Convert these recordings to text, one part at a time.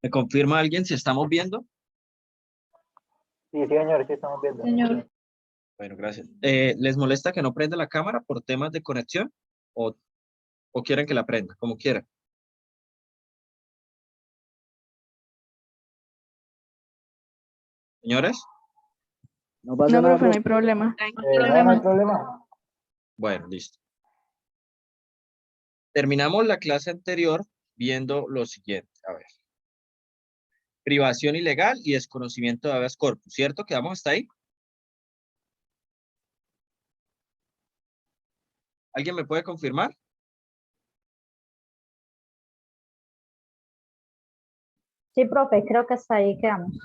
¿Me confirma alguien si estamos viendo? Sí, señor, sí estamos viendo. Señor, Bueno, gracias. ¿Les molesta que no prenda la cámara por temas de conexión? ¿O quieren que la prenda? Como quieran. No Señores, pasa no, nada, profe, no hay profe. problema. No hay problema. bueno, listo. Terminamos la clase anterior viendo lo siguiente. A ver. Privación ilegal y desconocimiento de habeas corpus, ¿cierto? ¿Quedamos hasta ahí? ¿Alguien me puede confirmar? Sí, profe, creo que hasta ahí quedamos.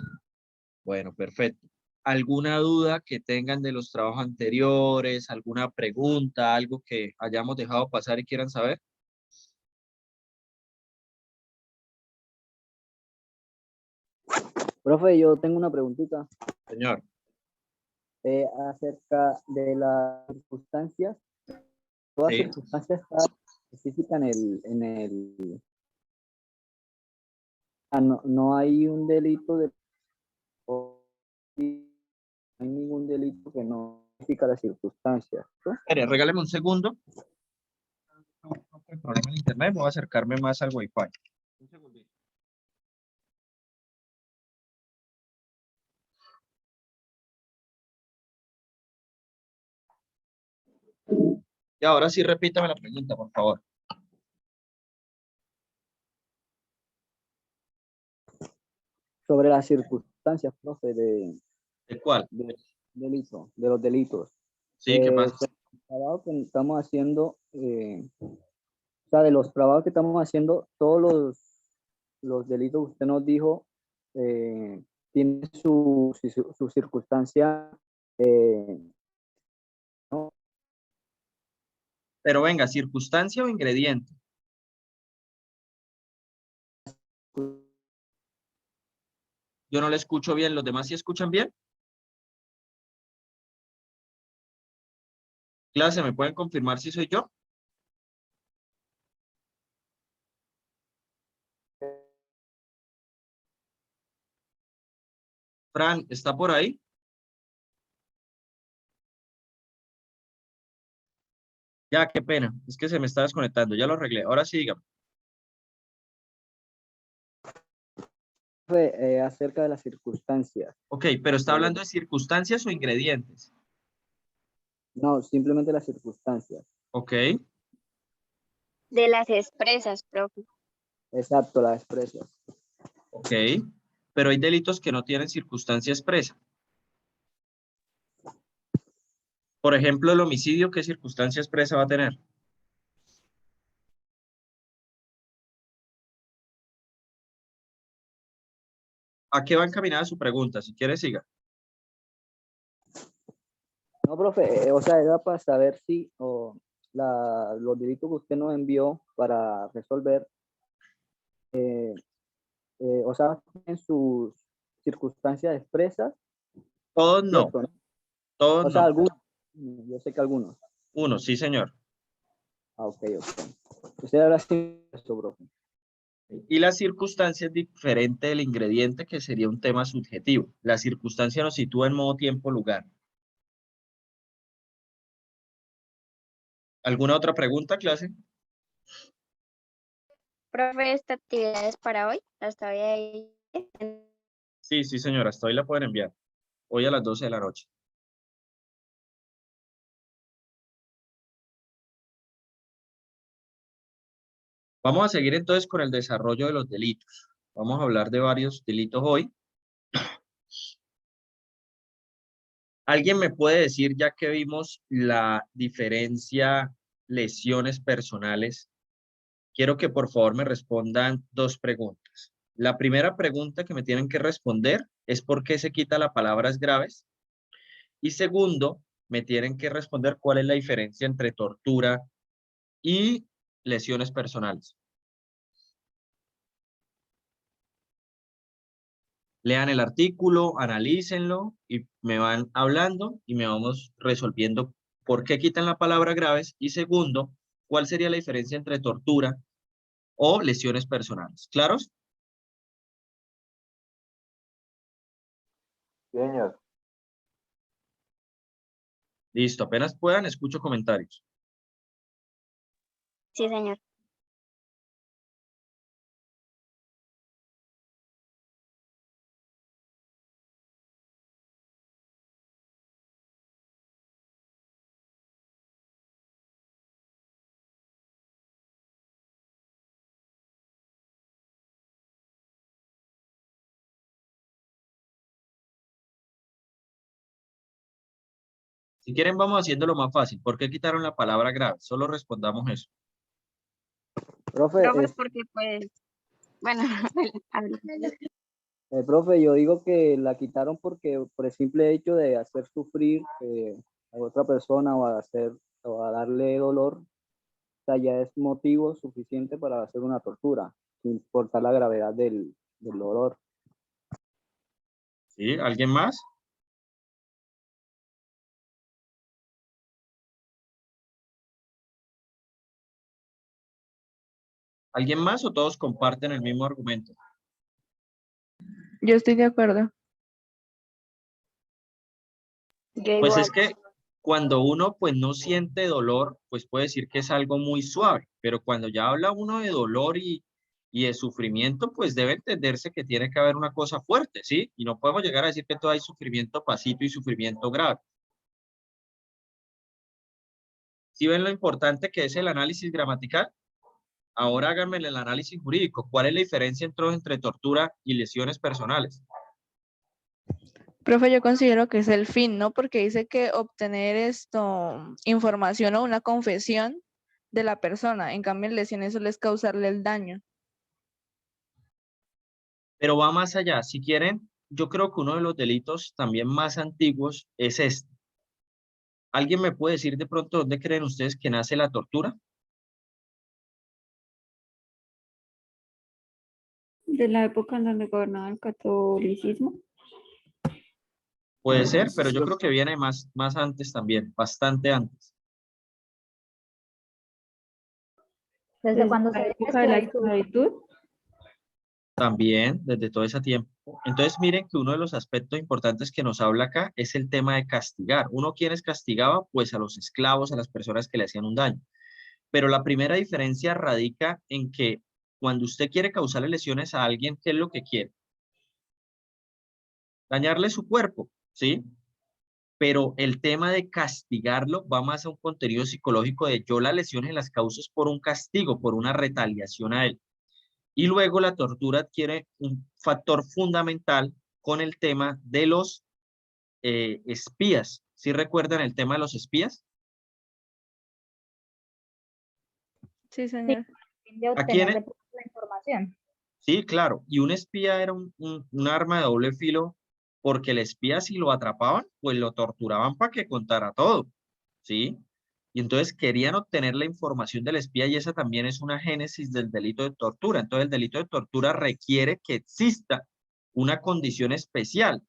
Bueno, perfecto. ¿Alguna duda que tengan de los trabajos anteriores? ¿Alguna pregunta? ¿Algo que hayamos dejado pasar y quieran saber? Profe, yo tengo una preguntita Señor. acerca de las circunstancias. Toda Sí. circunstancia está específica no hay un delito no hay ningún delito que no especifica las circunstancias, ¿no? Espere, regáleme un segundo. No hay problema en internet, voy a acercarme más al Wi-Fi. Un segundito. Y ahora sí repítame la pregunta, por favor. Sobre las circunstancias, profe, ¿De cuál? de los delitos. Sí, ¿qué pasa? Sobre el trabajo que estamos haciendo, o sea, de los trabajos que estamos haciendo, todos los delitos que usted nos dijo, tienen su circunstancia, ¿no? Pero venga, ¿circunstancia o ingrediente? Yo no le escucho bien, ¿los demás sí escuchan bien? Clase, ¿me pueden confirmar si soy yo? Fran, ¿está por ahí? Ya, qué pena, es que se me está desconectando, ya lo arreglé. Ahora sí, dígame. Acerca de las circunstancias. Ok, pero ¿está hablando de circunstancias o ingredientes? No, simplemente las circunstancias. Ok, De las expresas, profe. Exacto, las expresas. ok. Pero hay delitos que no tienen circunstancia expresa. Por ejemplo, el homicidio, ¿qué circunstancia expresa va a tener? ¿A qué va encaminada su pregunta? Si quiere, siga. No, profe, o sea, era para saber si los delitos que usted nos envió para resolver, o sea, en sus circunstancias expresas, Todos no, ¿cierto? ¿No? todos O sea, no. algunos, yo sé que algunos. Uno, sí, señor. Ah, ok, ok. Usted habla así eso, profe. Y la circunstancia es diferente del ingrediente, que sería un tema subjetivo. La circunstancia nos sitúa en modo, tiempo, lugar. ¿Alguna otra pregunta, clase? Profe, esta actividad es para hoy. Hasta hoy hay... Sí, sí, señora. Hasta hoy la pueden enviar. Hoy a las 12 de la noche. Vamos a seguir entonces con el desarrollo de los delitos. Vamos a hablar de varios delitos hoy. ¿Alguien me puede decir, ya que vimos la diferencia lesiones personales? Quiero que por favor me respondan dos preguntas. La primera pregunta que me tienen que responder es por qué se quita la palabras graves. Y segundo, me tienen que responder cuál es la diferencia entre tortura y lesiones personales. Lean el artículo, analícenlo y me van hablando y me vamos resolviendo por qué quitan la palabra graves y segundo, cuál sería la diferencia entre tortura o lesiones personales. ¿Claros? Señor. Listo, apenas puedan, escucho comentarios. Sí, señor. Si quieren, vamos haciéndolo más fácil. ¿Por qué quitaron la palabra grave? Solo respondamos eso. Profe, Profe, porque pues, bueno, habla. profe, yo digo que la quitaron porque por el simple hecho de hacer sufrir a otra persona o a darle dolor, o sea, ya es motivo suficiente para hacer una tortura, sin importar la gravedad del dolor. ¿Sí? ¿Alguien más? ¿Alguien más o todos comparten el mismo argumento? Yo estoy de acuerdo. Yo Pues igual. es que cuando uno pues no siente dolor, pues puede decir que es algo muy suave, pero cuando ya habla uno de dolor y de sufrimiento, pues debe entenderse que tiene que haber una cosa fuerte, ¿sí? Y no podemos llegar a decir que todo hay sufrimiento pasito y sufrimiento grave. ¿Sí ven lo importante que es el análisis gramatical? Ahora háganme el análisis jurídico. ¿Cuál es la diferencia entre tortura y lesiones personales? Profe, yo considero que es el fin, ¿no? Porque dice que obtener información o una confesión de la persona. En cambio, en lesiones solo es causarle el daño. Pero va más allá. Si quieren, yo creo que uno de los delitos también más antiguos es este. ¿Alguien me puede decir de pronto dónde creen ustedes que nace la tortura? De la época en donde gobernaba el catolicismo. Puede ser, pero yo creo que viene más antes también, bastante antes. ¿Desde Desde cuándo la se época de la esclavitud. También desde todo ese tiempo. Entonces miren que uno de los aspectos importantes que nos habla acá es el tema de castigar. ¿Uno quiénes castigaba? Pues a los esclavos, a las personas que le hacían un daño. Pero la primera diferencia radica en que cuando usted quiere causarle lesiones a alguien, ¿qué es lo que quiere? Dañarle su cuerpo, ¿sí? Pero el tema de castigarlo va más a un contenido psicológico de yo las lesiones las causas por un castigo, por una retaliación a él. Y luego la tortura adquiere un factor fundamental con el tema de los espías. ¿Sí recuerdan el tema de los espías? Sí, señor. de ¿A quién? obtener la información? Sí, claro. Y un espía era un arma de doble filo porque el espía si lo atrapaban, pues lo torturaban para que contara todo, ¿sí? Y entonces querían obtener la información del espía y esa también es una génesis del delito de tortura. Entonces el delito de tortura requiere que exista una condición especial,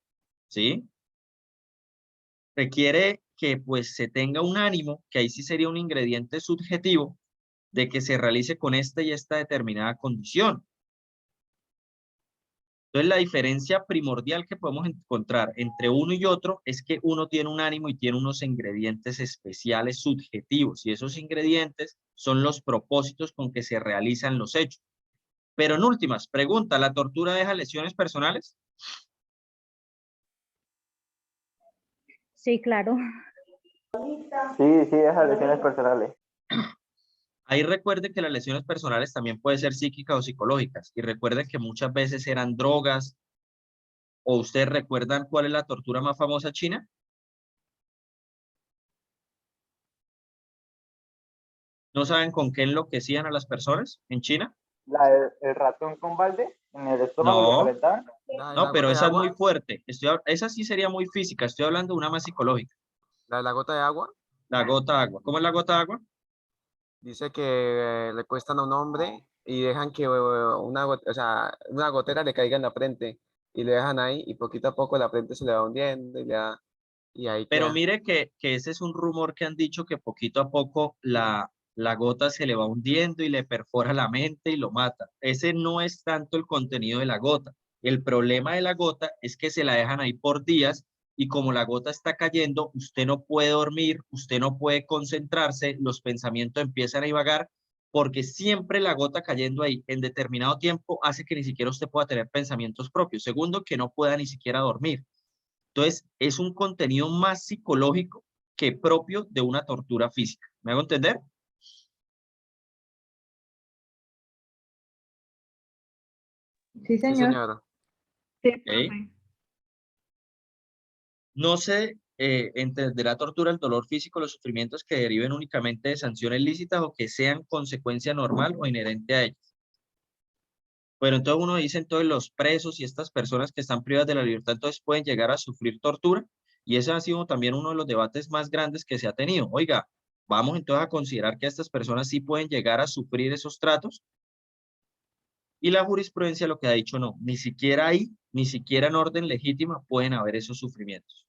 ¿sí? Requiere que pues se tenga un ánimo, que ahí sí sería un ingrediente subjetivo, de que se realice con esta y esta determinada condición. Entonces, la diferencia primordial que podemos encontrar entre uno y otro es que uno tiene un ánimo y tiene unos ingredientes especiales subjetivos, y esos ingredientes son los propósitos con que se realizan los hechos. Pero en últimas, pregunta, ¿la tortura deja lesiones personales? Sí, claro. Sí, sí, esas lesiones personales. Ahí recuerde que las lesiones personales también pueden ser psíquicas o psicológicas, y recuerde que muchas veces eran drogas, o ustedes recuerdan cuál es la tortura más famosa china. ¿No saben con qué enloquecían a las personas en China? El ratón con balde en el estómago lo No, calentaban. no, pero esa es muy fuerte. Esa sí sería muy física. Estoy hablando de una más psicológica. La de la gota de agua La gota de agua. ¿Cómo es la gota de agua? dice que le cuestan a un hombre y dejan que o sea, una gotera le caiga en la frente y le dejan ahí y poquito a poco la frente se le va hundiendo y ahí Pero queda. mire que ese es un rumor que han dicho que poquito a poco la gota se le va hundiendo y le perfora la mente y lo mata. Ese no es tanto el contenido de la gota. El problema de la gota es que se la dejan ahí por días y como la gota está cayendo, usted no puede dormir, usted no puede concentrarse, los pensamientos empiezan a divagar porque siempre la gota cayendo ahí en determinado tiempo hace que ni siquiera usted pueda tener pensamientos propios. Segundo, que no pueda ni siquiera dormir. Entonces, es un contenido más psicológico que propio de una tortura física. ¿Me hago entender? Sí, Sí, señor. señora. Sí, Ok. profe. No se entenderá tortura el dolor físico, los sufrimientos que deriven únicamente de sanciones lícitas o que sean consecuencia normal o inherente a ellas. Bueno, entonces uno dice, entonces los presos y estas personas que están privadas de la libertad, entonces pueden llegar a sufrir tortura, y ese ha sido también uno de los debates más grandes que se ha tenido. Oiga, vamos entonces a considerar que estas personas sí pueden llegar a sufrir esos tratos, y la jurisprudencia lo que ha dicho no, ni siquiera ahí, ni siquiera en orden legítima pueden haber esos sufrimientos.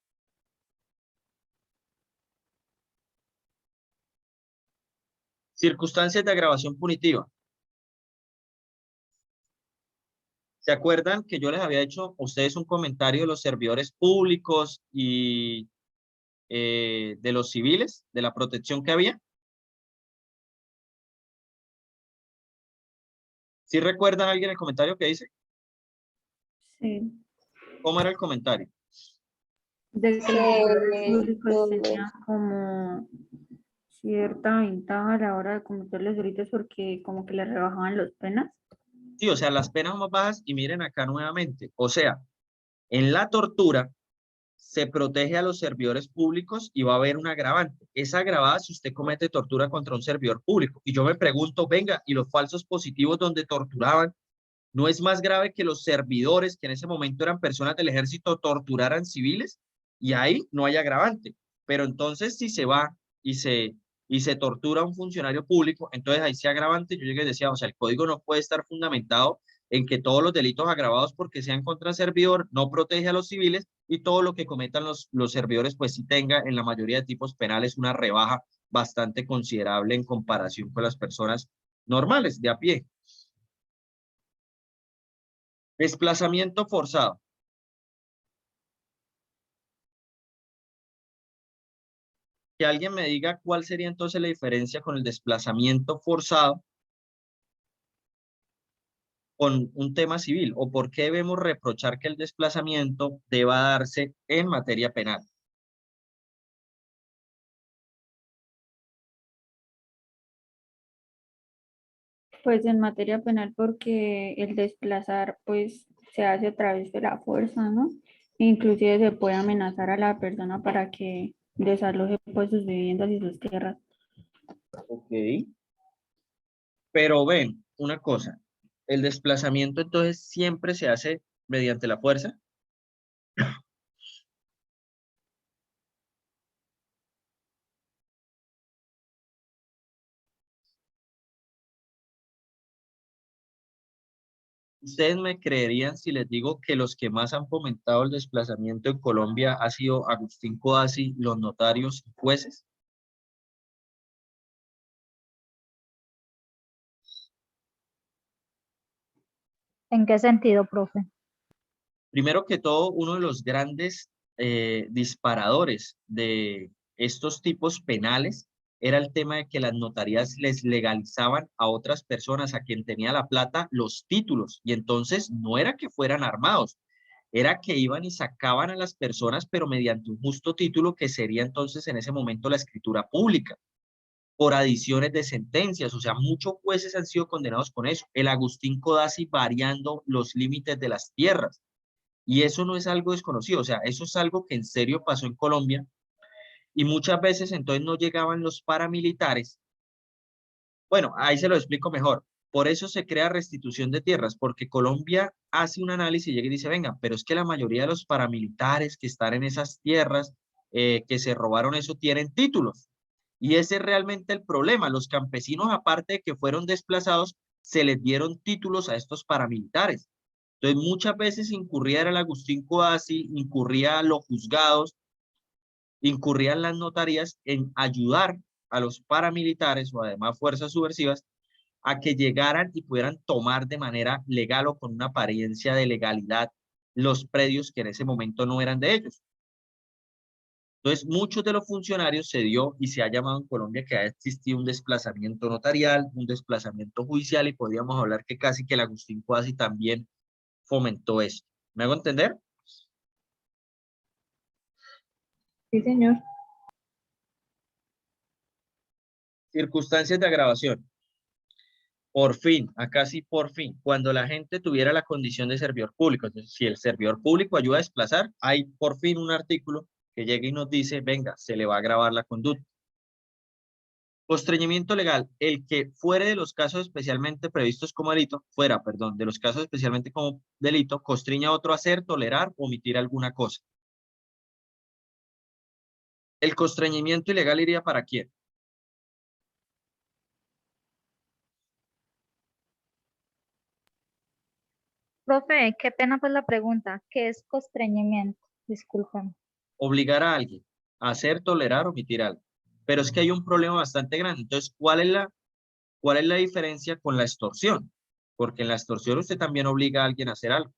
Circunstancias de agravación punitiva. ¿Se acuerdan que yo les había hecho a ustedes un comentario de los servidores públicos y de los civiles, de la protección que había? ¿Sí recuerdan alguien el comentario que hice? Sí. ¿Cómo era el comentario? De que los servidores públicos tenían como cierta ventaja a la hora de cometer los delitos porque como que les rebajaban las penas. Sí, o sea, las penas son más bajas y miren acá nuevamente. O sea, en la tortura se protege a los servidores públicos y va a haber un agravante. Es agravada si usted comete tortura contra un servidor público. Y yo me pregunto, venga, ¿y los falsos positivos donde torturaban? ¿No es más grave que los servidores, que en ese momento eran personas del ejército, torturaran civiles? Y ahí no hay agravante. Pero entonces si se va y se tortura a un funcionario público, entonces ahí sí agravante. Yo llegué y decía, o sea, el código no puede estar fundamentado en que todos los delitos agravados porque sean contra servidor no protege a los civiles y todo lo que cometan los servidores pues sí tenga en la mayoría de tipos penales una rebaja bastante considerable en comparación con las personas normales de a pie. Desplazamiento forzado. Que alguien me diga cuál sería entonces la diferencia con el desplazamiento forzado con un tema civil, o por qué debemos reprochar que el desplazamiento deba darse en materia penal. Pues en materia penal porque el desplazar pues se hace a través de la fuerza, ¿no? Inclusive se puede amenazar a la persona para que desaloje pues sus viviendas y sus tierras. Ok. Pero ven, una cosa, el desplazamiento entonces siempre se hace mediante la fuerza. ¿Ustedes me creerían si les digo que los que más han fomentado el desplazamiento en Colombia ha sido Agustín Codazzi, los notarios y jueces? ¿En qué sentido, profe? Primero que todo, uno de los grandes disparadores de estos tipos penales era el tema de que las notarías les legalizaban a otras personas, a quien tenía la plata, los títulos. Y entonces no era que fueran armados, era que iban y sacaban a las personas, pero mediante un justo título que sería entonces en ese momento la escritura pública, por adiciones de sentencias. O sea, muchos jueces han sido condenados con eso. El Agustín Codazzi variando los límites de las tierras. Y eso no es algo desconocido, o sea, eso es algo que en serio pasó en Colombia y muchas veces entonces no llegaban los paramilitares. Bueno, ahí se lo explico mejor. Por eso se crea restitución de tierras, porque Colombia hace un análisis y llega y dice, venga, pero es que la mayoría de los paramilitares que están en esas tierras, que se robaron eso, tienen títulos. Y ese es realmente el problema. Los campesinos, aparte de que fueron desplazados, se les dieron títulos a estos paramilitares. Entonces, muchas veces incurría el Agustín Codazzi, incurría los juzgados, incurrían las notarías en ayudar a los paramilitares o además fuerzas subversivas a que llegaran y pudieran tomar de manera legal o con una apariencia de legalidad los predios que en ese momento no eran de ellos. Entonces, muchos de los funcionarios se dio y se ha llamado en Colombia que ha existido un desplazamiento notarial, un desplazamiento judicial, y podríamos hablar que casi que el Agustín Cuasi también fomentó esto. ¿Me hago entender? Sí, señor. Circunstancias de agravación. Por fin, acá sí por fin, cuando la gente tuviera la condición de servidor público, entonces si el servidor público ayuda a desplazar, hay por fin un artículo que llega y nos dice, venga, se le va a agravar la conducta. Constreñimiento legal, el que fuere de los casos especialmente previstos como delito, de los casos especialmente como delito, constriña a otro a hacer, tolerar, omitir alguna cosa. ¿El constreñimiento ilegal iría para quién? Profe, qué pena pues la pregunta. ¿Qué es constreñimiento? Discúlpame. Obligar a alguien a hacer, tolerar, omitir algo. Pero es que hay un problema bastante grande. Entonces, ¿cuál es la diferencia con la extorsión? Porque en la extorsión usted también obliga a alguien a hacer algo.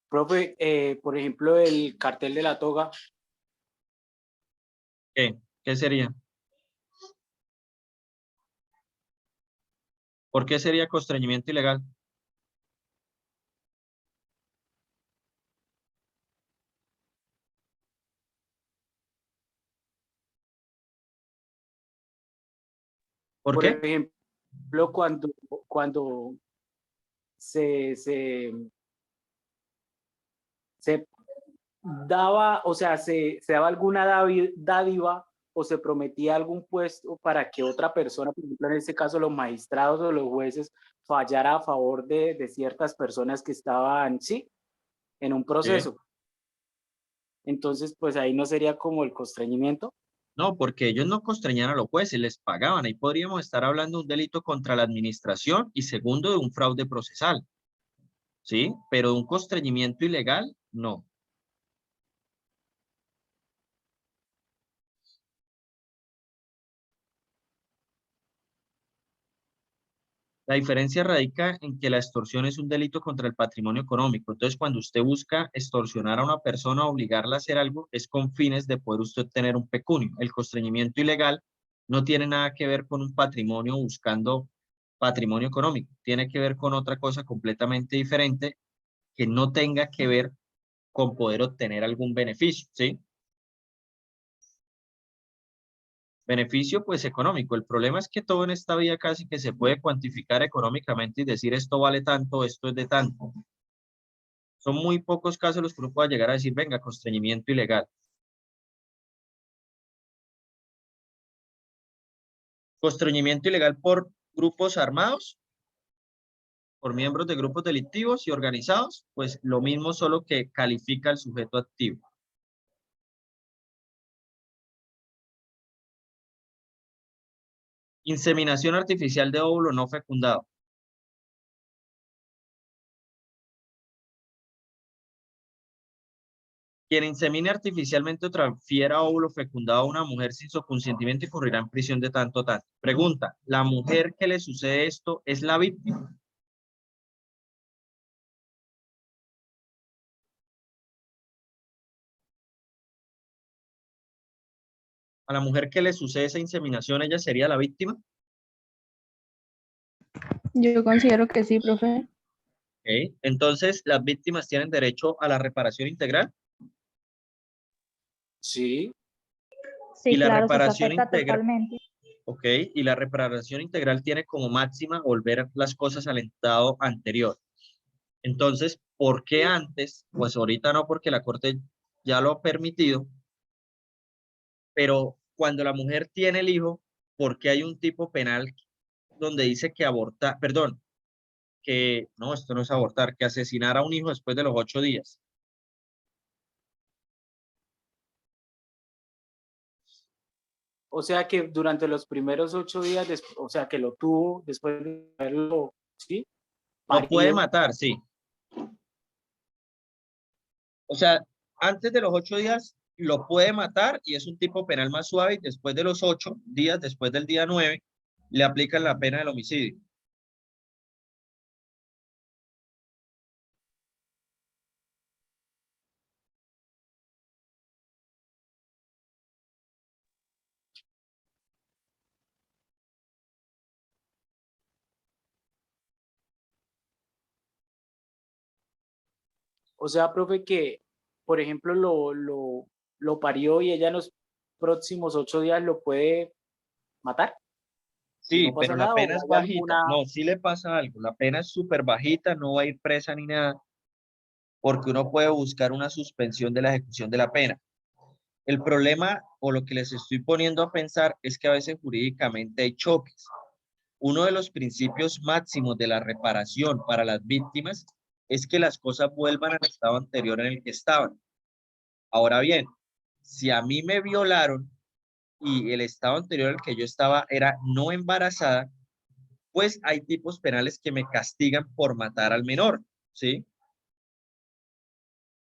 Profe, por ejemplo, el cartel de la toga. ¿Qué? ¿Qué sería? ¿Por qué sería constreñimiento ilegal? ¿Por Por qué? ejemplo, cuando se, se, se daba, o sea, se daba alguna dádiva o se prometía algún puesto para que otra persona, por ejemplo, en este caso los magistrados o los jueces, fallara a favor de ciertas personas que estaban, sí, en un proceso. Entonces, pues ahí no sería como el constreñimiento. No, porque ellos no constreñían a los jueces, les pagaban. Ahí podríamos estar hablando de un delito contra la administración y segundo de un fraude procesal. ¿Sí? Pero de un constreñimiento ilegal, no. La diferencia radica en que la extorsión es un delito contra el patrimonio económico. Entonces, cuando usted busca extorsionar a una persona, obligarla a hacer algo, es con fines de poder usted obtener un pecunio. El constreñimiento ilegal no tiene nada que ver con un patrimonio buscando patrimonio económico. Tiene que ver con otra cosa completamente diferente que no tenga que ver con poder obtener algún beneficio, ¿sí? Beneficio, pues, económico. El problema es que todo en esta vida casi que se puede cuantificar económicamente y decir esto vale tanto, esto es de tanto. Son muy pocos casos los que uno pueda llegar a decir, venga, constreñimiento ilegal. Constreñimiento ilegal por grupos armados, por miembros de grupos delictivos y organizados, pues lo mismo, solo que califica al sujeto activo. Inseminación artificial de óvulo no fecundado. Quien insemine artificialmente o transfiera óvulo fecundado a una mujer sin su consentimiento incurrirá en prisión de tanto. Pregunta, ¿la mujer que le sucede esto es la víctima? ¿A la mujer que le sucede esa inseminación, ella sería la víctima? Yo considero que sí, profe. ¿Ok? Entonces, ¿las víctimas tienen derecho a la reparación integral? Sí. Sí, Y la claro, si se reparación afecta integral, totalmente. ¿ok? Y la reparación integral tiene como máxima volver las cosas al estado anterior. Entonces, ¿por qué antes? Pues ahorita no, porque la Corte ya lo ha permitido, pero cuando la mujer tiene el hijo, ¿por qué hay un tipo penal donde dice que abortar, perdón, que no, esto no es abortar, que asesinar a un hijo después de los 8 días? O sea que durante los primeros 8 días, o sea que lo tuvo después de haberlo, ¿sí? Lo puede Parido. matar, sí. O sea, antes de los 8 días lo puede matar y es un tipo penal más suave y después de los 8 días, después del día 9, le aplican la pena del homicidio. O sea, profe, que, por ejemplo, lo parió y ella en los próximos 8 días lo puede matar y Sí, no pero pasa la nada, pena o es hay bajita. alguna, No, sí le pasa algo. La pena es súper bajita, no va a ir presa ni nada, porque uno puede buscar una suspensión de la ejecución de la pena. El problema o lo que les estoy poniendo a pensar es que a veces jurídicamente hay choques. Uno de los principios máximos de la reparación para las víctimas es que las cosas vuelvan al estado anterior en el que estaban. Ahora bien, si a mí me violaron y el estado anterior en el que yo estaba era no embarazada, pues hay tipos penales que me castigan por matar al menor, ¿sí?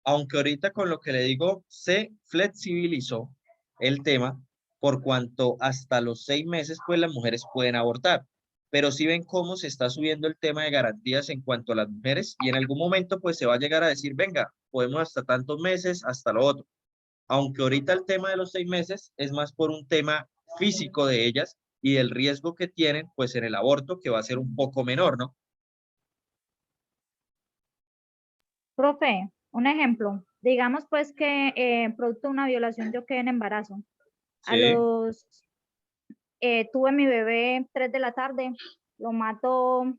Aunque ahorita con lo que le digo se flexibilizó el tema por cuanto hasta los 6 meses pues las mujeres pueden abortar. Pero sí ven cómo se está subiendo el tema de garantías en cuanto a las mujeres y en algún momento pues se va a llegar a decir, venga, podemos hasta tantos meses, hasta lo otro. Aunque ahorita el tema de los 6 meses es más por un tema físico de ellas y del riesgo que tienen pues en el aborto que va a ser un poco menor, ¿no? Profe, un ejemplo. Digamos pues que producto de una violación yo quedé en embarazo. A Sí, los, tuve mi bebé 3 de la tarde, lo mato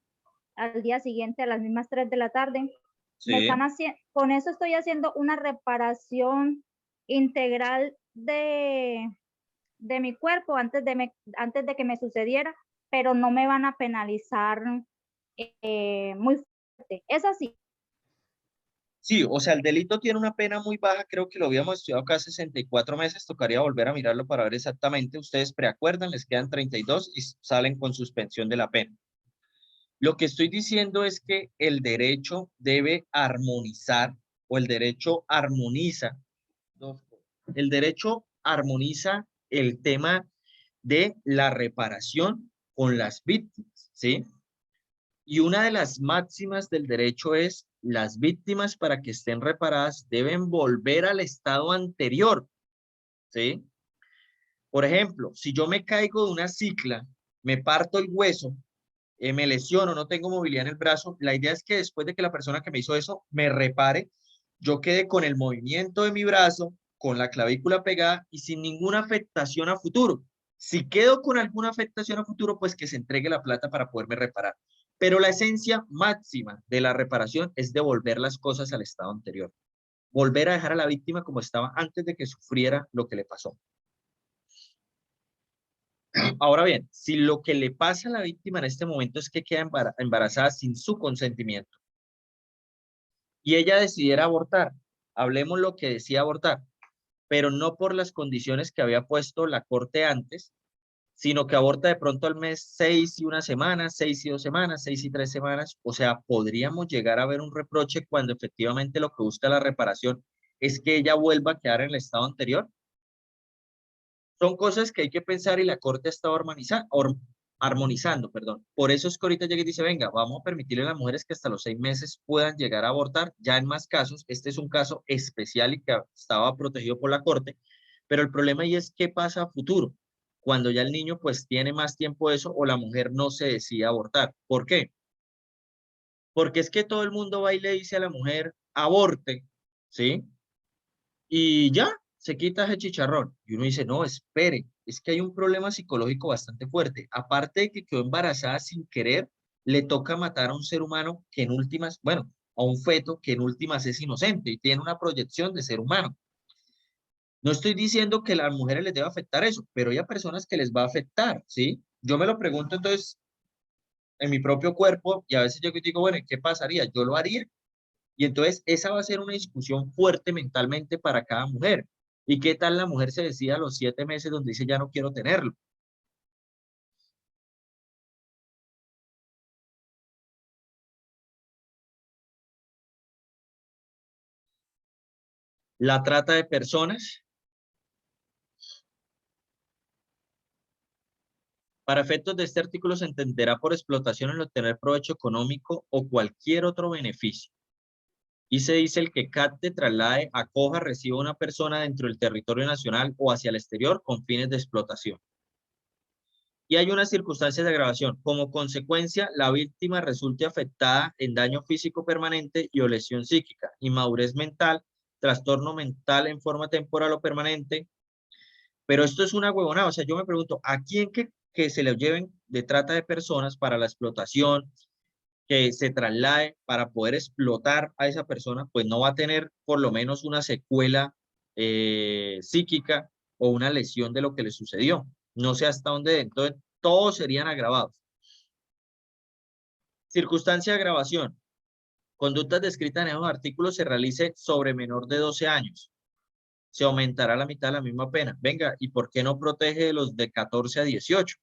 al día siguiente a las mismas 3 de la tarde. Me sí. están haciendo, con eso estoy haciendo una reparación integral de mi cuerpo antes de que me sucediera, pero no me van a penalizar muy fuerte. Es así. Sí, o sea, el delito tiene una pena muy baja, creo que lo habíamos estudiado acá 64 meses, tocaría volver a mirarlo para ver exactamente. Ustedes preacuerdan, les quedan 32 y salen con suspensión de la pena. Lo que estoy diciendo es que el derecho debe armonizar o el derecho armoniza, el derecho armoniza el tema de la reparación con las víctimas, ¿sí? Y una de las máximas del derecho es las víctimas para que estén reparadas deben volver al estado anterior, ¿sí? Por ejemplo, si yo me caigo de una cicla, me parto el hueso, me lesiono, no tengo movilidad en el brazo, la idea es que después de que la persona que me hizo eso me repare, yo quede con el movimiento de mi brazo, con la clavícula pegada y sin ninguna afectación a futuro. Si quedo con alguna afectación a futuro, pues que se entregue la plata para poderme reparar. Pero la esencia máxima de la reparación es devolver las cosas al estado anterior. Volver a dejar a la víctima como estaba antes de que sufriera lo que le pasó. Ahora bien, si lo que le pasa a la víctima en este momento es que queda embarazada sin su consentimiento y ella decidiera abortar, hablemos lo que decía abortar, pero no por las condiciones que había puesto la corte antes, sino que aborta de pronto al mes 6 y una semana, 6 y 2 semanas, 6 y 3 semanas. O sea, podríamos llegar a ver un reproche cuando efectivamente lo que busca la reparación es que ella vuelva a quedar en el estado anterior. Son cosas que hay que pensar y la Corte está armonizando, perdón. Por eso es que ahorita llega y dice, venga, vamos a permitirle a las mujeres que hasta los 6 meses puedan llegar a abortar. Ya en más casos, este es un caso especial y que estaba protegido por la Corte, pero el problema ahí es qué pasa a futuro, cuando ya el niño pues tiene más tiempo de eso o la mujer no se decide abortar. ¿Por qué? Porque es que todo el mundo va y le dice a la mujer, aborte, ¿sí? Y ya, se quita ese chicharrón. Y uno dice, no, espere, es que hay un problema psicológico bastante fuerte. Aparte de que quedó embarazada sin querer, le toca matar a un ser humano que en últimas, bueno, a un feto que en últimas es inocente y tiene una proyección de ser humano. No estoy diciendo que a las mujeres les deba afectar eso, pero hay a personas que les va a afectar, ¿sí? Yo me lo pregunto entonces en mi propio cuerpo y a veces yo digo, bueno, ¿qué pasaría? Yo lo haría y entonces esa va a ser una discusión fuerte mentalmente para cada mujer. ¿Y qué tal la mujer se decide a los 7 meses donde dice ya no quiero tenerlo? La trata de personas. Para efectos de este artículo se entenderá por explotación el obtener provecho económico o cualquier otro beneficio. Y se dice el que capte, traslade, acoja, reciba a una persona dentro del territorio nacional o hacia el exterior con fines de explotación. Y hay unas circunstancias de agravación. Como consecuencia, la víctima resulte afectada en daño físico permanente y o lesión psíquica, inmadurez mental, trastorno mental en forma temporal o permanente. Pero esto es una huevonada. O sea, yo me pregunto, ¿a quién que se le lleven de trata de personas para la explotación, que se traslade para poder explotar a esa persona, pues no va a tener por lo menos una secuela psíquica o una lesión de lo que le sucedió? No sé hasta dónde, entonces todos serían agravados. Circunstancia de agravación. Conductas descritas en esos artículos se realice sobre menor de 12 años. Se aumentará la mitad de la misma pena. Venga, ¿y por qué no protege de los de 14 a 18?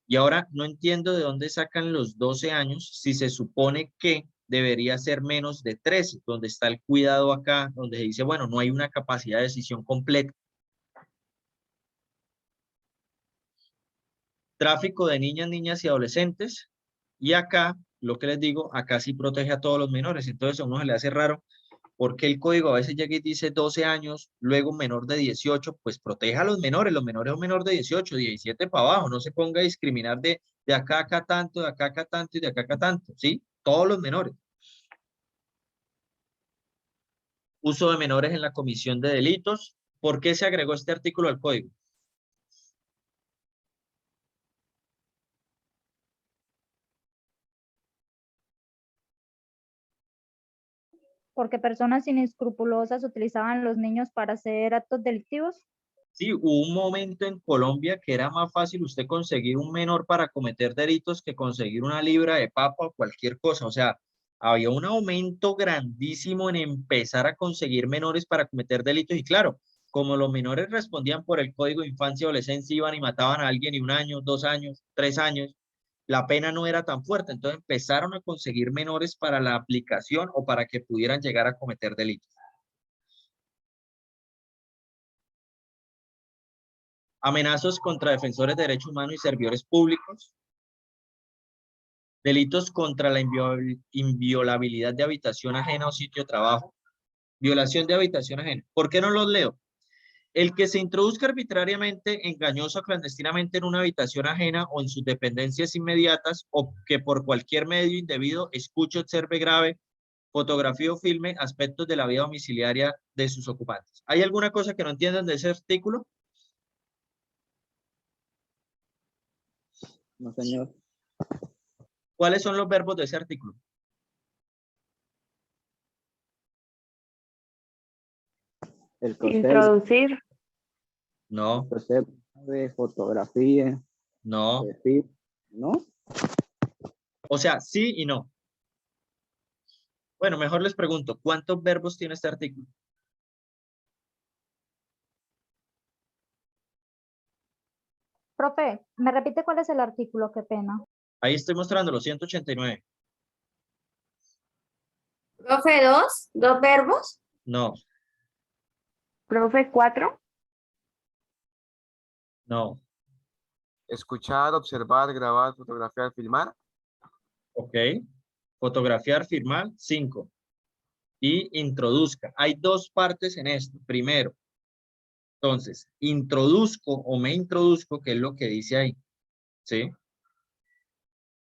Y ahora no entiendo de dónde sacan los 12 años si se supone que debería ser menos de 13, donde está el cuidado acá, donde se dice, bueno, no hay una capacidad de decisión completa. Tráfico de niñas y adolescentes. Y acá, lo que les digo, acá sí protege a todos los menores. Entonces a uno se le hace raro porque el código a veces llega y dice 12 años, luego menor de 18, pues proteja a los menores son menor de 18, 17 para abajo, no se ponga a discriminar de acá a acá tanto, de acá a acá tanto y de acá a acá tanto, ¿sí? Todos los menores. Uso de menores en la comisión de delitos. ¿Por qué se agregó este artículo al código? Porque personas inescrupulosas utilizaban los niños para hacer actos delictivos. Sí, hubo un momento en Colombia que era más fácil usted conseguir un menor para cometer delitos que conseguir una libra de papa o cualquier cosa. O sea, había un aumento grandísimo en empezar a conseguir menores para cometer delitos. Y claro, como los menores respondían por el Código de Infancia y Adolescencia, iban y mataban a alguien y 1 año, 2 años, 3 años, la pena no era tan fuerte. Entonces empezaron a conseguir menores para la aplicación o para que pudieran llegar a cometer delitos. Amenazas contra defensores de derechos humanos y servidores públicos. Delitos contra la inviolabilidad de habitación ajena o sitio de trabajo. Violación de habitación ajena. ¿Por qué no los leo? El que se introduzca arbitrariamente, engañoso o clandestinamente en una habitación ajena o en sus dependencias inmediatas, o que por cualquier medio indebido escuche, observe, grave, fotografía o filme aspectos de la vida domiciliaria de sus ocupantes. ¿Hay alguna cosa que no entiendan de ese artículo? No, señor. ¿Cuáles son los verbos de ese artículo? El proceder, Introducir, No, de fotografía, no. perfil, ¿no? O sea, sí y no. Bueno, mejor les pregunto, ¿cuántos verbos tiene este artículo? Profe, ¿me repite cuál es el artículo? Qué pena. Ahí estoy mostrando los 189. Profe, dos verbos. No, profe 4, no. Escuchar, observar, grabar, fotografiar, filmar. Ok. Fotografiar, firmar, 5. Y introduzca. Hay 2 partes en esto. Primero, entonces, introduzco o me introduzco, que es lo que dice ahí. ¿Sí?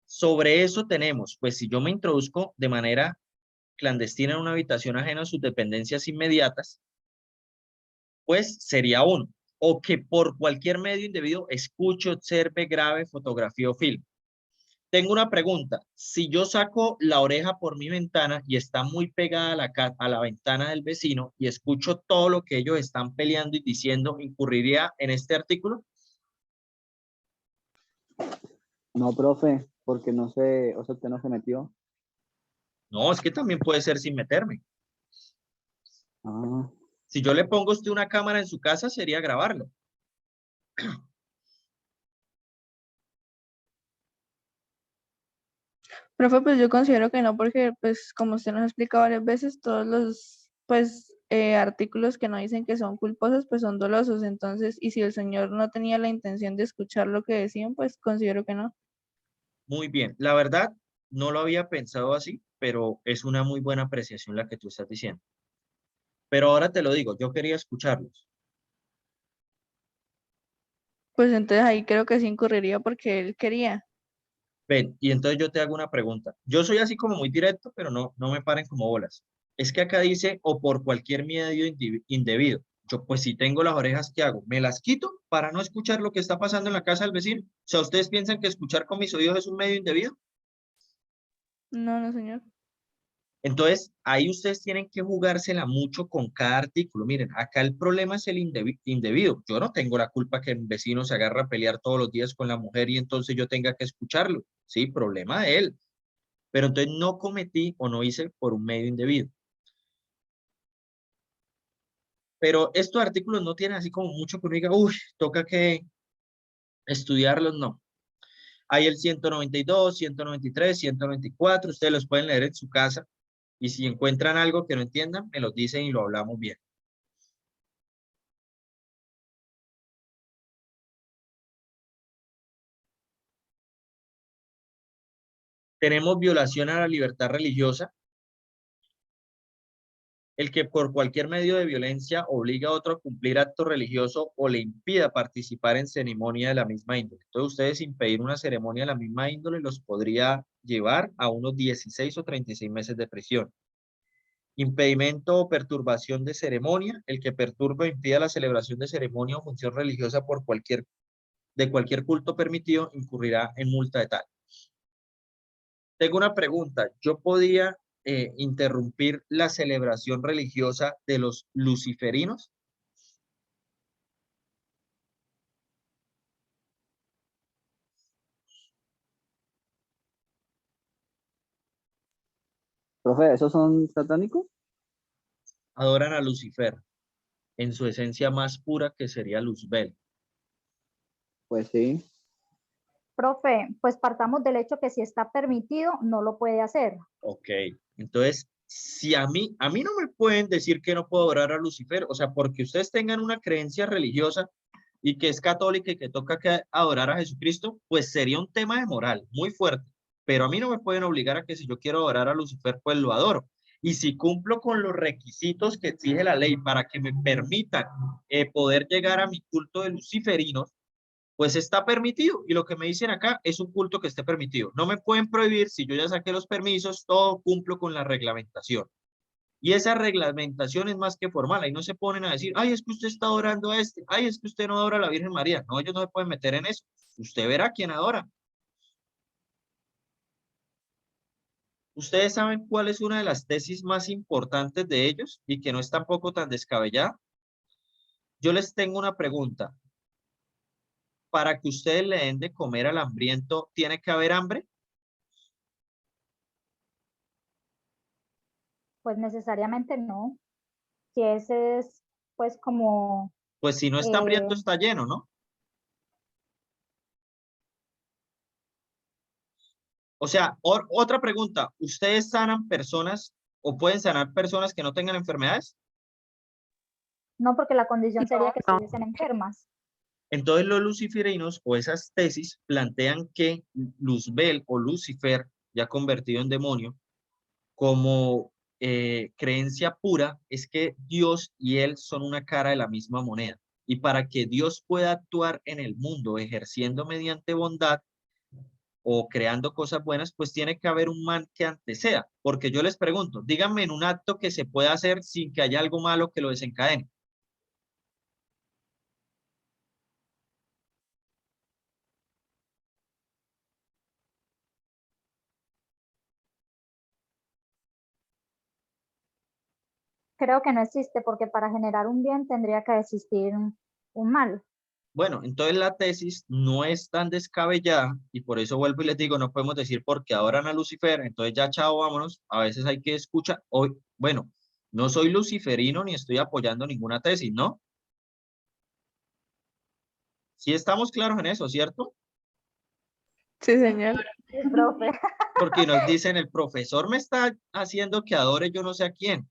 Sobre eso tenemos, pues si yo me introduzco de manera clandestina en una habitación ajena a sus dependencias inmediatas, pues sería 1. O que por cualquier medio indebido escuche, observe, grabe, fotografía o filme. Tengo una pregunta. Si yo saco la oreja por mi ventana y está muy pegada a la ventana del vecino y escucho todo lo que ellos están peleando y diciendo, ¿incurriría en este artículo? No, profe, porque no sé, o sea, usted no se metió. No, es que también puede ser sin meterme. Ah, Si yo le pongo a usted una cámara en su casa, sería grabarlo. Profe, pues yo considero que no, porque pues como usted nos ha explicado varias veces, todos los pues artículos que no dicen que son culposos, pues son dolosos. Entonces, y si el señor no tenía la intención de escuchar lo que decían, pues considero que no. Muy bien. La verdad, no lo había pensado así, pero es una muy buena apreciación la que tú estás diciendo. Pero ahora te lo digo, yo quería escucharlos. Pues entonces ahí creo que sí incurriría porque él quería. Ven, y entonces yo te hago una pregunta. Yo soy así como muy directo, pero no me paren como bolas. Es que acá dice, o por cualquier medio indebido. Yo, pues si tengo las orejas, ¿qué hago? ¿Me las quito para no escuchar lo que está pasando en la casa del vecino? O sea, ¿ustedes piensan que escuchar con mis oídos es un medio indebido? No, no, señor. Entonces, ahí ustedes tienen que jugársela mucho con cada artículo. Miren, acá el problema es el indebido. Yo no tengo la culpa que el vecino se agarra a pelear todos los días con la mujer y entonces yo tenga que escucharlo. Sí, problema de él. Pero entonces no cometí o no hice por un medio indebido. Pero estos artículos no tienen así como mucho que uno diga, uy, toca que estudiarlos, no. Hay el 192, 193, 194, ustedes los pueden leer en su casa y si encuentran algo que no entiendan, me lo dicen y lo hablamos bien. Tenemos violación a la libertad religiosa, el que por cualquier medio de violencia obliga a otro a cumplir acto religioso o le impida participar en ceremonia de la misma índole. Entonces ustedes impedir una ceremonia de la misma índole los podría llevar a unos 16 o 36 meses de prisión. Impedimento o perturbación de ceremonia, el que perturbe o impida la celebración de ceremonia o función religiosa de cualquier culto permitido incurrirá en multa de tal. Tengo una pregunta. ¿Yo podía interrumpir la celebración religiosa de los luciferinos? Profe, ¿esos son satánicos? Adoran a Lucifer en su esencia más pura, que sería Luzbel. Pues sí. Profe, pues partamos del hecho que si está permitido, no lo puede hacer. Ok, entonces, si a mí no me pueden decir que no puedo adorar a Lucifer, o sea, porque ustedes tengan una creencia religiosa y que es católica y que toca que adorar a Jesucristo, pues sería un tema de moral muy fuerte. Pero a mí no me pueden obligar a que si yo quiero adorar a Lucifer, pues lo adoro. Y si cumplo con los requisitos que exige la ley para que me permitan poder llegar a mi culto de luciferinos, pues está permitido. Y lo que me dicen acá es un culto que esté permitido. No me pueden prohibir, si yo ya saqué los permisos, todo cumplo con la reglamentación. Y esa reglamentación es más que formal. Ahí no se ponen a decir, ay, es que usted está adorando a este, ay, es que usted no adora a la Virgen María. No, ellos no se pueden meter en eso. Usted verá quién adora. ¿Ustedes saben cuál es una de las tesis más importantes de ellos y que no es tampoco tan descabellada? Yo les tengo una pregunta. Para que ustedes le den de comer al hambriento, ¿tiene que haber hambre? Pues necesariamente no. Si ese es, pues como, Pues si no está hambriento, está lleno, ¿no? O sea, otra pregunta, ¿ustedes sanan personas o pueden sanar personas que no tengan enfermedades? no, porque la condición sería que estuviesen enfermas. Entonces los luciferinos o esas tesis plantean que Luzbel o Lucifer, ya convertido en demonio, como creencia pura, es que Dios y él son una cara de la misma moneda. Y para que Dios pueda actuar en el mundo ejerciendo mediante bondad, o creando cosas buenas, pues tiene que haber un man que anteceda. Porque yo les pregunto, díganme en un acto que se pueda hacer sin que haya algo malo que lo desencadene. Creo que no existe porque para generar un bien tendría que existir un mal. Bueno, entonces la tesis no es tan descabellada y por eso vuelvo y les digo, no podemos decir porque adoran a Lucifer, entonces ya chao, vámonos. A veces hay que escuchar, hoy, bueno, No soy luciferino ni estoy apoyando ninguna tesis, ¿no? Sí estamos claros en eso, ¿cierto? Sí, señor. Sí, profe. Porque nos dicen, el profesor me está haciendo que adore yo no sé a quién,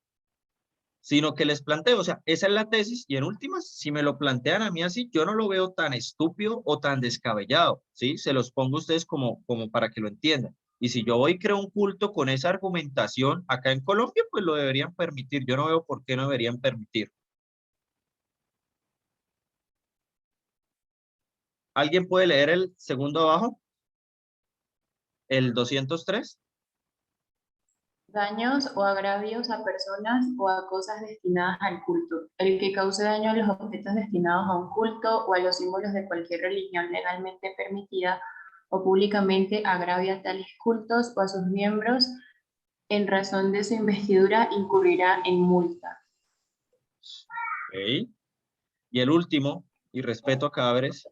sino que les planteo, o sea, esa es la tesis y en últimas, si me lo plantean a mí así, yo no lo veo tan estúpido o tan descabellado, ¿sí? Se los pongo a ustedes como para que lo entiendan. Y si yo voy y creo un culto con esa argumentación acá en Colombia, pues lo deberían permitir. Yo no veo por qué no deberían permitir. ¿Alguien puede leer el segundo abajo? El 203. Daños o agravios a personas o a cosas destinadas al culto. El que cause daño a los objetos destinados a un culto o a los símbolos de cualquier religión legalmente permitida o públicamente agravia tales cultos o a sus miembros en razón de su investidura incurrirá en multa. Ok. Y el último, y respeto a cadáveres.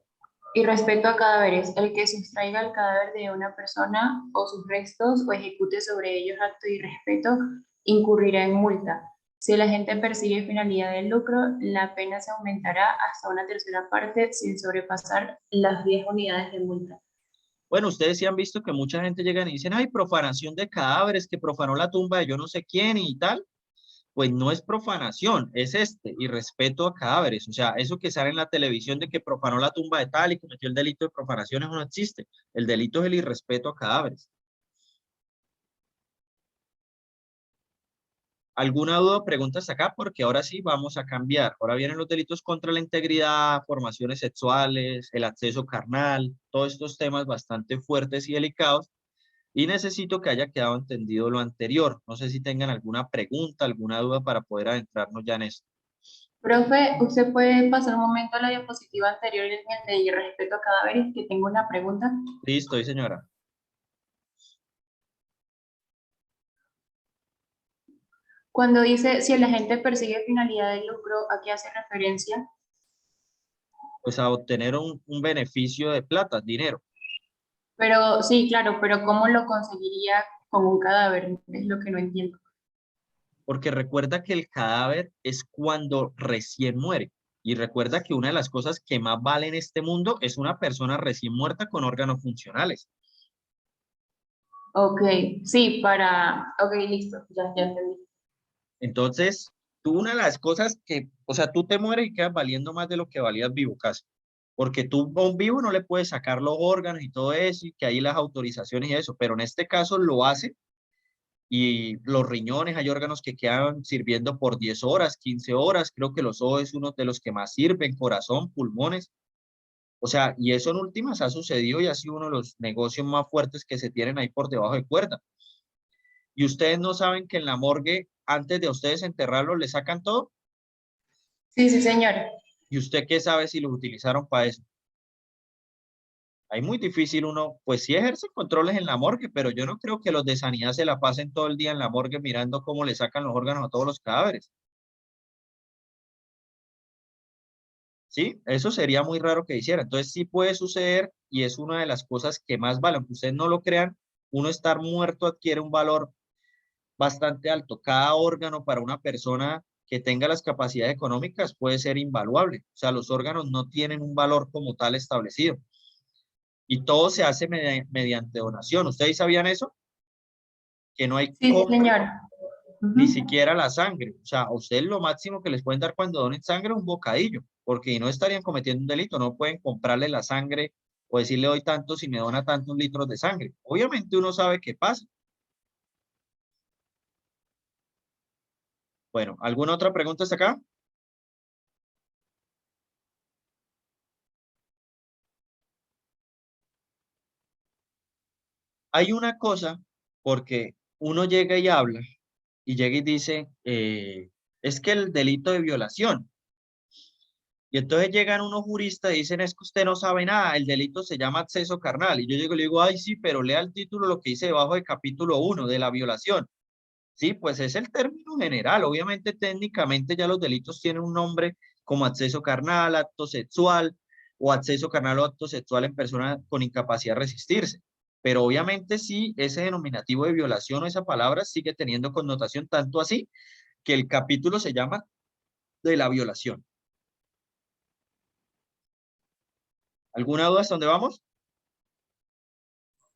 Y respecto a cadáveres, el que sustraiga el cadáver de una persona o sus restos o ejecute sobre ellos acto de irrespeto incurrirá en multa. Si el agente persigue finalidad de lucro, la pena se aumentará hasta una tercera parte sin sobrepasar las 10 unidades de multa. Bueno, ustedes sí han visto que mucha gente llega y dicen, ay, profanación de cadáveres, que profanó la tumba de yo no sé quién y tal. Pues no es profanación, es irrespeto a cadáveres. O sea, eso que sale en la televisión de que profanó la tumba de tal y cometió el delito de profanación, eso no existe. El delito es el irrespeto a cadáveres. ¿Alguna duda o pregunta hasta acá? Porque ahora sí vamos a cambiar. Ahora vienen los delitos contra la integridad, formaciones sexuales, el acceso carnal, todos estos temas bastante fuertes y delicados. Y necesito que haya quedado entendido lo anterior. No sé si tengan alguna pregunta, alguna duda para poder adentrarnos ya en esto. Profe, ¿usted puede pasar un momento a la diapositiva anterior en el de irrespeto a cadáveres? Que tengo una pregunta. Listo, sí, señora. Cuando dice si el agente persigue finalidad de lucro, ¿a qué hace referencia? Pues a obtener un beneficio de plata, dinero. Pero sí, claro, pero ¿cómo lo conseguiría con un cadáver? Es lo que no entiendo. Porque recuerda que el cadáver es cuando recién muere. Y recuerda que una de las cosas que más vale en este mundo es una persona recién muerta con órganos funcionales. Ok, sí, Ok, listo, ya entendí. Entonces, tú una de las cosas que, o sea, tú te mueres y quedas valiendo más de lo que valías vivo casi. Porque tú a un vivo no le puedes sacar los órganos y todo eso, y que hay las autorizaciones y eso, pero en este caso lo hace. Y los riñones, hay órganos que quedan sirviendo por 10 horas, 15 horas. Creo que los ojos es uno de los que más sirven, corazón, pulmones. O sea, y eso en últimas ha sucedido y ha sido uno de los negocios más fuertes que se tienen ahí por debajo de cuerda. Y ustedes no saben que en la morgue, antes de ustedes enterrarlo, le sacan todo. Sí, sí, señor. ¿Y usted qué sabe si los utilizaron para eso? Ahí muy difícil uno, pues sí ejerce controles en la morgue, pero yo no creo que los de sanidad se la pasen todo el día en la morgue mirando cómo le sacan los órganos a todos los cadáveres. ¿Sí? Eso sería muy raro que hiciera. Entonces sí puede suceder y es una de las cosas que más vale. Aunque ustedes no lo crean, uno estar muerto adquiere un valor bastante alto. Cada órgano para una persona que tenga las capacidades económicas puede ser invaluable. O sea, los órganos no tienen un valor como tal establecido. Y todo se hace mediante donación. ¿Ustedes sabían eso? Que no hay Sí, compra, señor. ni siquiera la sangre. O sea, a ustedes lo máximo que les pueden dar cuando donen sangre es un bocadillo, porque no estarían cometiendo un delito, no pueden comprarle la sangre o decirle doy tanto si me dona tantos litros de sangre. Obviamente uno sabe qué pasa. Bueno, ¿alguna otra pregunta hasta acá? Hay una cosa, porque uno llega y habla, y llega y dice, es que el delito de violación. Y entonces llegan unos juristas y dicen, es que usted no sabe nada, el delito se llama acceso carnal. Y yo llego y le digo, ay, sí, pero lea el título, lo que dice debajo del capítulo 1 de la violación. Sí, pues es el término general. Obviamente, técnicamente ya los delitos tienen un nombre como acceso carnal, acto sexual, o acceso carnal o acto sexual en persona con incapacidad de resistirse. Pero obviamente sí, ese denominativo de violación o esa palabra sigue teniendo connotación tanto así que el capítulo se llama de la violación. ¿Alguna duda hasta dónde vamos?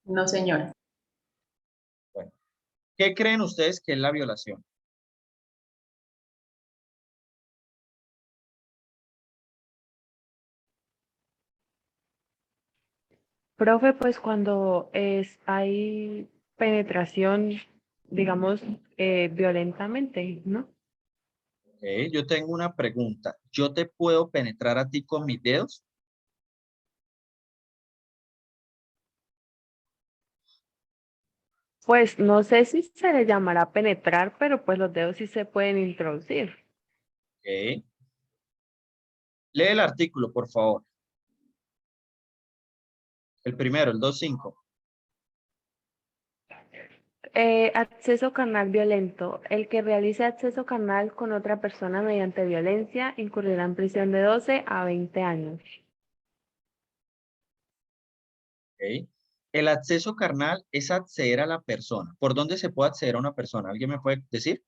No, señor. Bueno, ¿qué creen ustedes que es la violación? Profe, pues cuando hay penetración, digamos, violentamente, ¿no? Ok, yo tengo una pregunta. ¿Yo te puedo penetrar a ti con mis dedos? Pues no sé si se le llamará penetrar, pero pues los dedos sí se pueden introducir. Ok. Lee el artículo, por favor. El primero, el 2.5. Acceso carnal violento. El que realice acceso carnal con otra persona mediante violencia incurrirá en prisión de 12 a 20 años. Ok. El acceso carnal es acceder a la persona. ¿Por dónde se puede acceder a una persona? ¿Alguien me puede decir?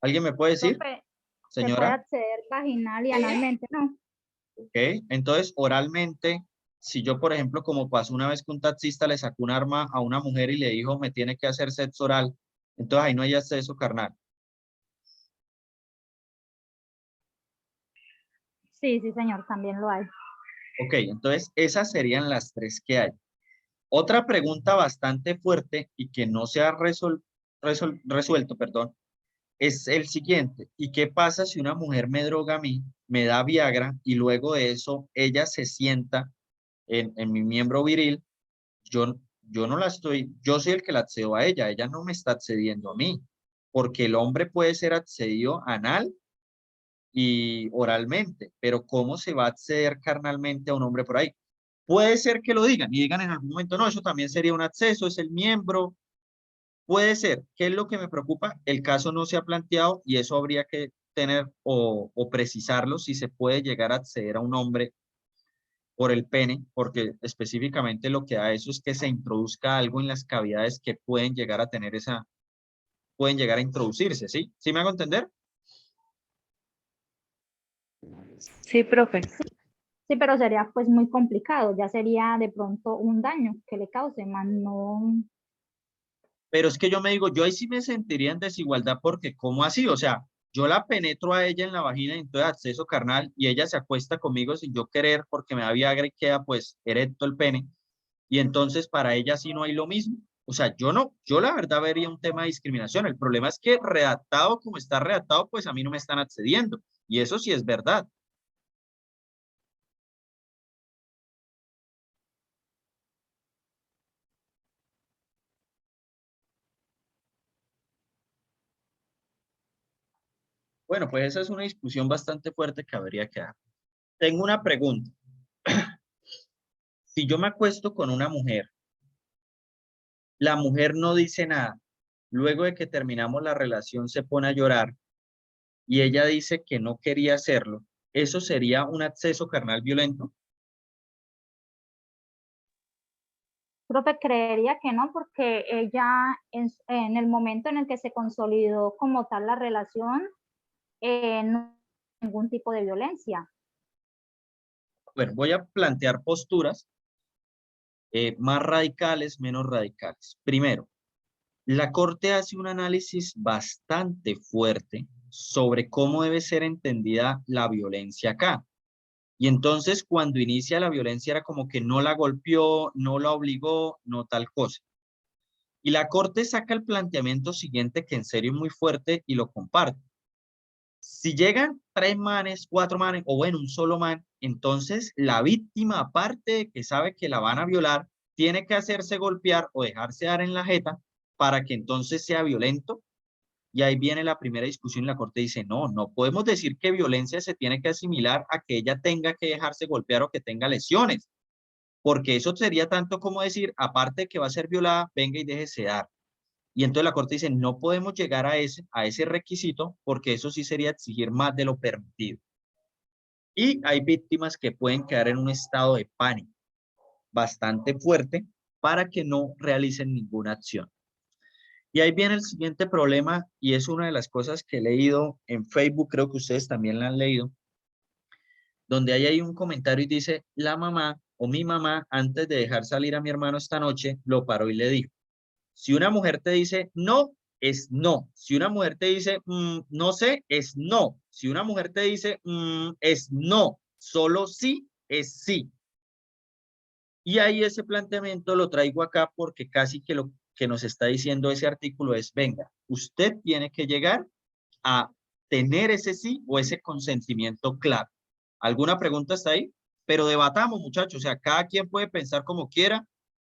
¿Alguien me puede decir? Profe, se puede Señora. acceder vaginal y analmente, ¿no? Ok. Entonces, oralmente, si yo, por ejemplo, como pasó una vez que un taxista le sacó un arma a una mujer y le dijo, me tiene que hacer sexo oral, entonces ahí no hay acceso carnal. Sí, sí, señor, también lo hay. Ok, entonces esas serían las tres que hay. Otra pregunta bastante fuerte y que no se ha resuelto, perdón, es el siguiente. ¿Y qué pasa si una mujer me droga a mí, me da Viagra y luego de eso ella se sienta en mi miembro viril? Yo no la estoy, yo soy el que la accedo a ella no me está accediendo a mí, porque el hombre puede ser accedido anal y oralmente, pero ¿cómo se va a acceder carnalmente a un hombre por ahí? Puede ser que lo digan y digan en algún momento, no, eso también sería un acceso, es el miembro. Puede ser. ¿Qué es lo que me preocupa? El caso no se ha planteado y eso habría que tener o precisarlo si se puede llegar a acceder a un hombre por el pene, porque específicamente lo que da eso es que se introduzca algo en las cavidades que pueden llegar a tener pueden llegar a introducirse, ¿sí? ¿Sí me hago entender? Sí, profe. Sí, pero sería pues muy complicado, ya sería de pronto un daño que le cause, más no. Pero es que yo me digo, yo ahí sí me sentiría en desigualdad porque ¿cómo así? O sea, yo la penetro a ella en la vagina y entonces acceso carnal y ella se acuesta conmigo sin yo querer porque me da Viagra y queda pues erecto el pene y entonces para ella sí no hay lo mismo. O sea, yo no, yo la verdad vería un tema de discriminación. El problema es que redactado como está redactado, pues a mí no me están accediendo y eso sí es verdad. Bueno, pues esa es una discusión bastante fuerte que habría que dar. Tengo una pregunta. Si yo me acuesto con una mujer, la mujer no dice nada. Luego de que terminamos la relación se pone a llorar y ella dice que no quería hacerlo. ¿Eso sería un acceso carnal violento? Profe, creería que no, porque ella en el momento en el que se consolidó como tal la relación, no hay ningún tipo de violencia. Bueno, voy a plantear posturas más radicales, menos radicales. Primero, la Corte hace un análisis bastante fuerte sobre cómo debe ser entendida la violencia acá. Y entonces cuando inicia la violencia era como que no la golpeó, no la obligó, no tal cosa. Y la Corte saca el planteamiento siguiente que en serio es muy fuerte y lo comparte. Si llegan 3 manes, 4 manes o bueno, un solo man, entonces la víctima, aparte de que sabe que la van a violar, tiene que hacerse golpear o dejarse dar en la jeta para que entonces sea violento. Y ahí viene la primera discusión y la Corte dice, no, no podemos decir que violencia se tiene que asimilar a que ella tenga que dejarse golpear o que tenga lesiones, porque eso sería tanto como decir, aparte de que va a ser violada, venga y déjese dar. Y entonces la Corte dice, no podemos llegar a ese requisito porque eso sí sería exigir más de lo permitido. Y hay víctimas que pueden quedar en un estado de pánico bastante fuerte para que no realicen ninguna acción. Y ahí viene el siguiente problema, y es una de las cosas que he leído en Facebook, creo que ustedes también la han leído, donde ahí hay un comentario y dice, la mamá o mi mamá, antes de dejar salir a mi hermano esta noche, lo paró y le dijo, si una mujer te dice no, es no. Si una mujer te dice no sé, es no. Si una mujer te dice es no. Solo sí, es sí. Y ahí ese planteamiento lo traigo acá porque casi que lo que nos está diciendo ese artículo es, venga, usted tiene que llegar a tener ese sí o ese consentimiento claro. ¿Alguna pregunta hasta ahí? Pero debatamos, muchachos, o sea, cada quien puede pensar como quiera.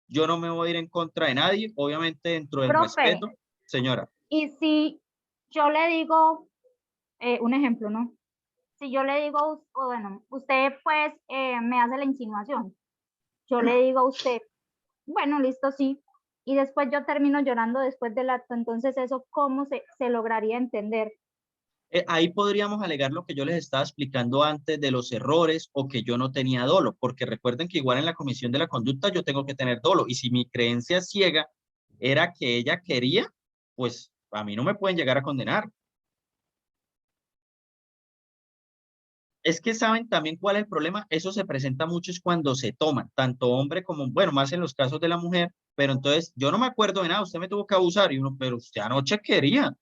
Yo no me voy a ir en contra de nadie, obviamente dentro del Profe, respeto. Señora. y si yo le digo, un ejemplo, ¿no? Si yo le digo, bueno, usted pues me hace la insinuación. Yo le digo a usted, bueno, listo, sí. Y después yo termino llorando después del acto. Entonces, ¿eso cómo se lograría entender? Ahí podríamos alegar lo que yo les estaba explicando antes de los errores o que yo no tenía dolo, porque recuerden que igual en la comisión de la conducta yo tengo que tener dolo, y si mi creencia ciega era que ella quería, pues a mí no me pueden llegar a condenar. Es que saben también cuál es el problema, eso se presenta mucho es cuando se toman, tanto hombre como, bueno, más en los casos de la mujer, pero entonces yo no me acuerdo de nada, usted me tuvo que abusar, y uno, pero usted anoche quería,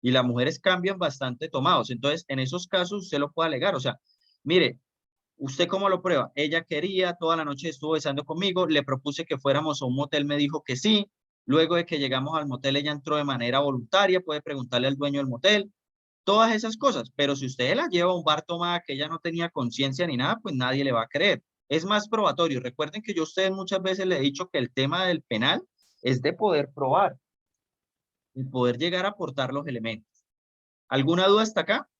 y las mujeres cambian bastante tomados, entonces en esos casos usted lo puede alegar, o sea, mire, ¿usted cómo lo prueba? Ella quería, toda la noche estuvo besando conmigo, le propuse que fuéramos a un motel, me dijo que sí, luego de que llegamos al motel ella entró de manera voluntaria, puede preguntarle al dueño del motel, todas esas cosas, pero si usted la lleva a un bar tomada que ella no tenía conciencia ni nada, pues nadie le va a creer. Es más probatorio. Recuerden que yo a ustedes muchas veces le he dicho que el tema del penal es de poder probar, y poder llegar a aportar los elementos. ¿Alguna duda hasta acá?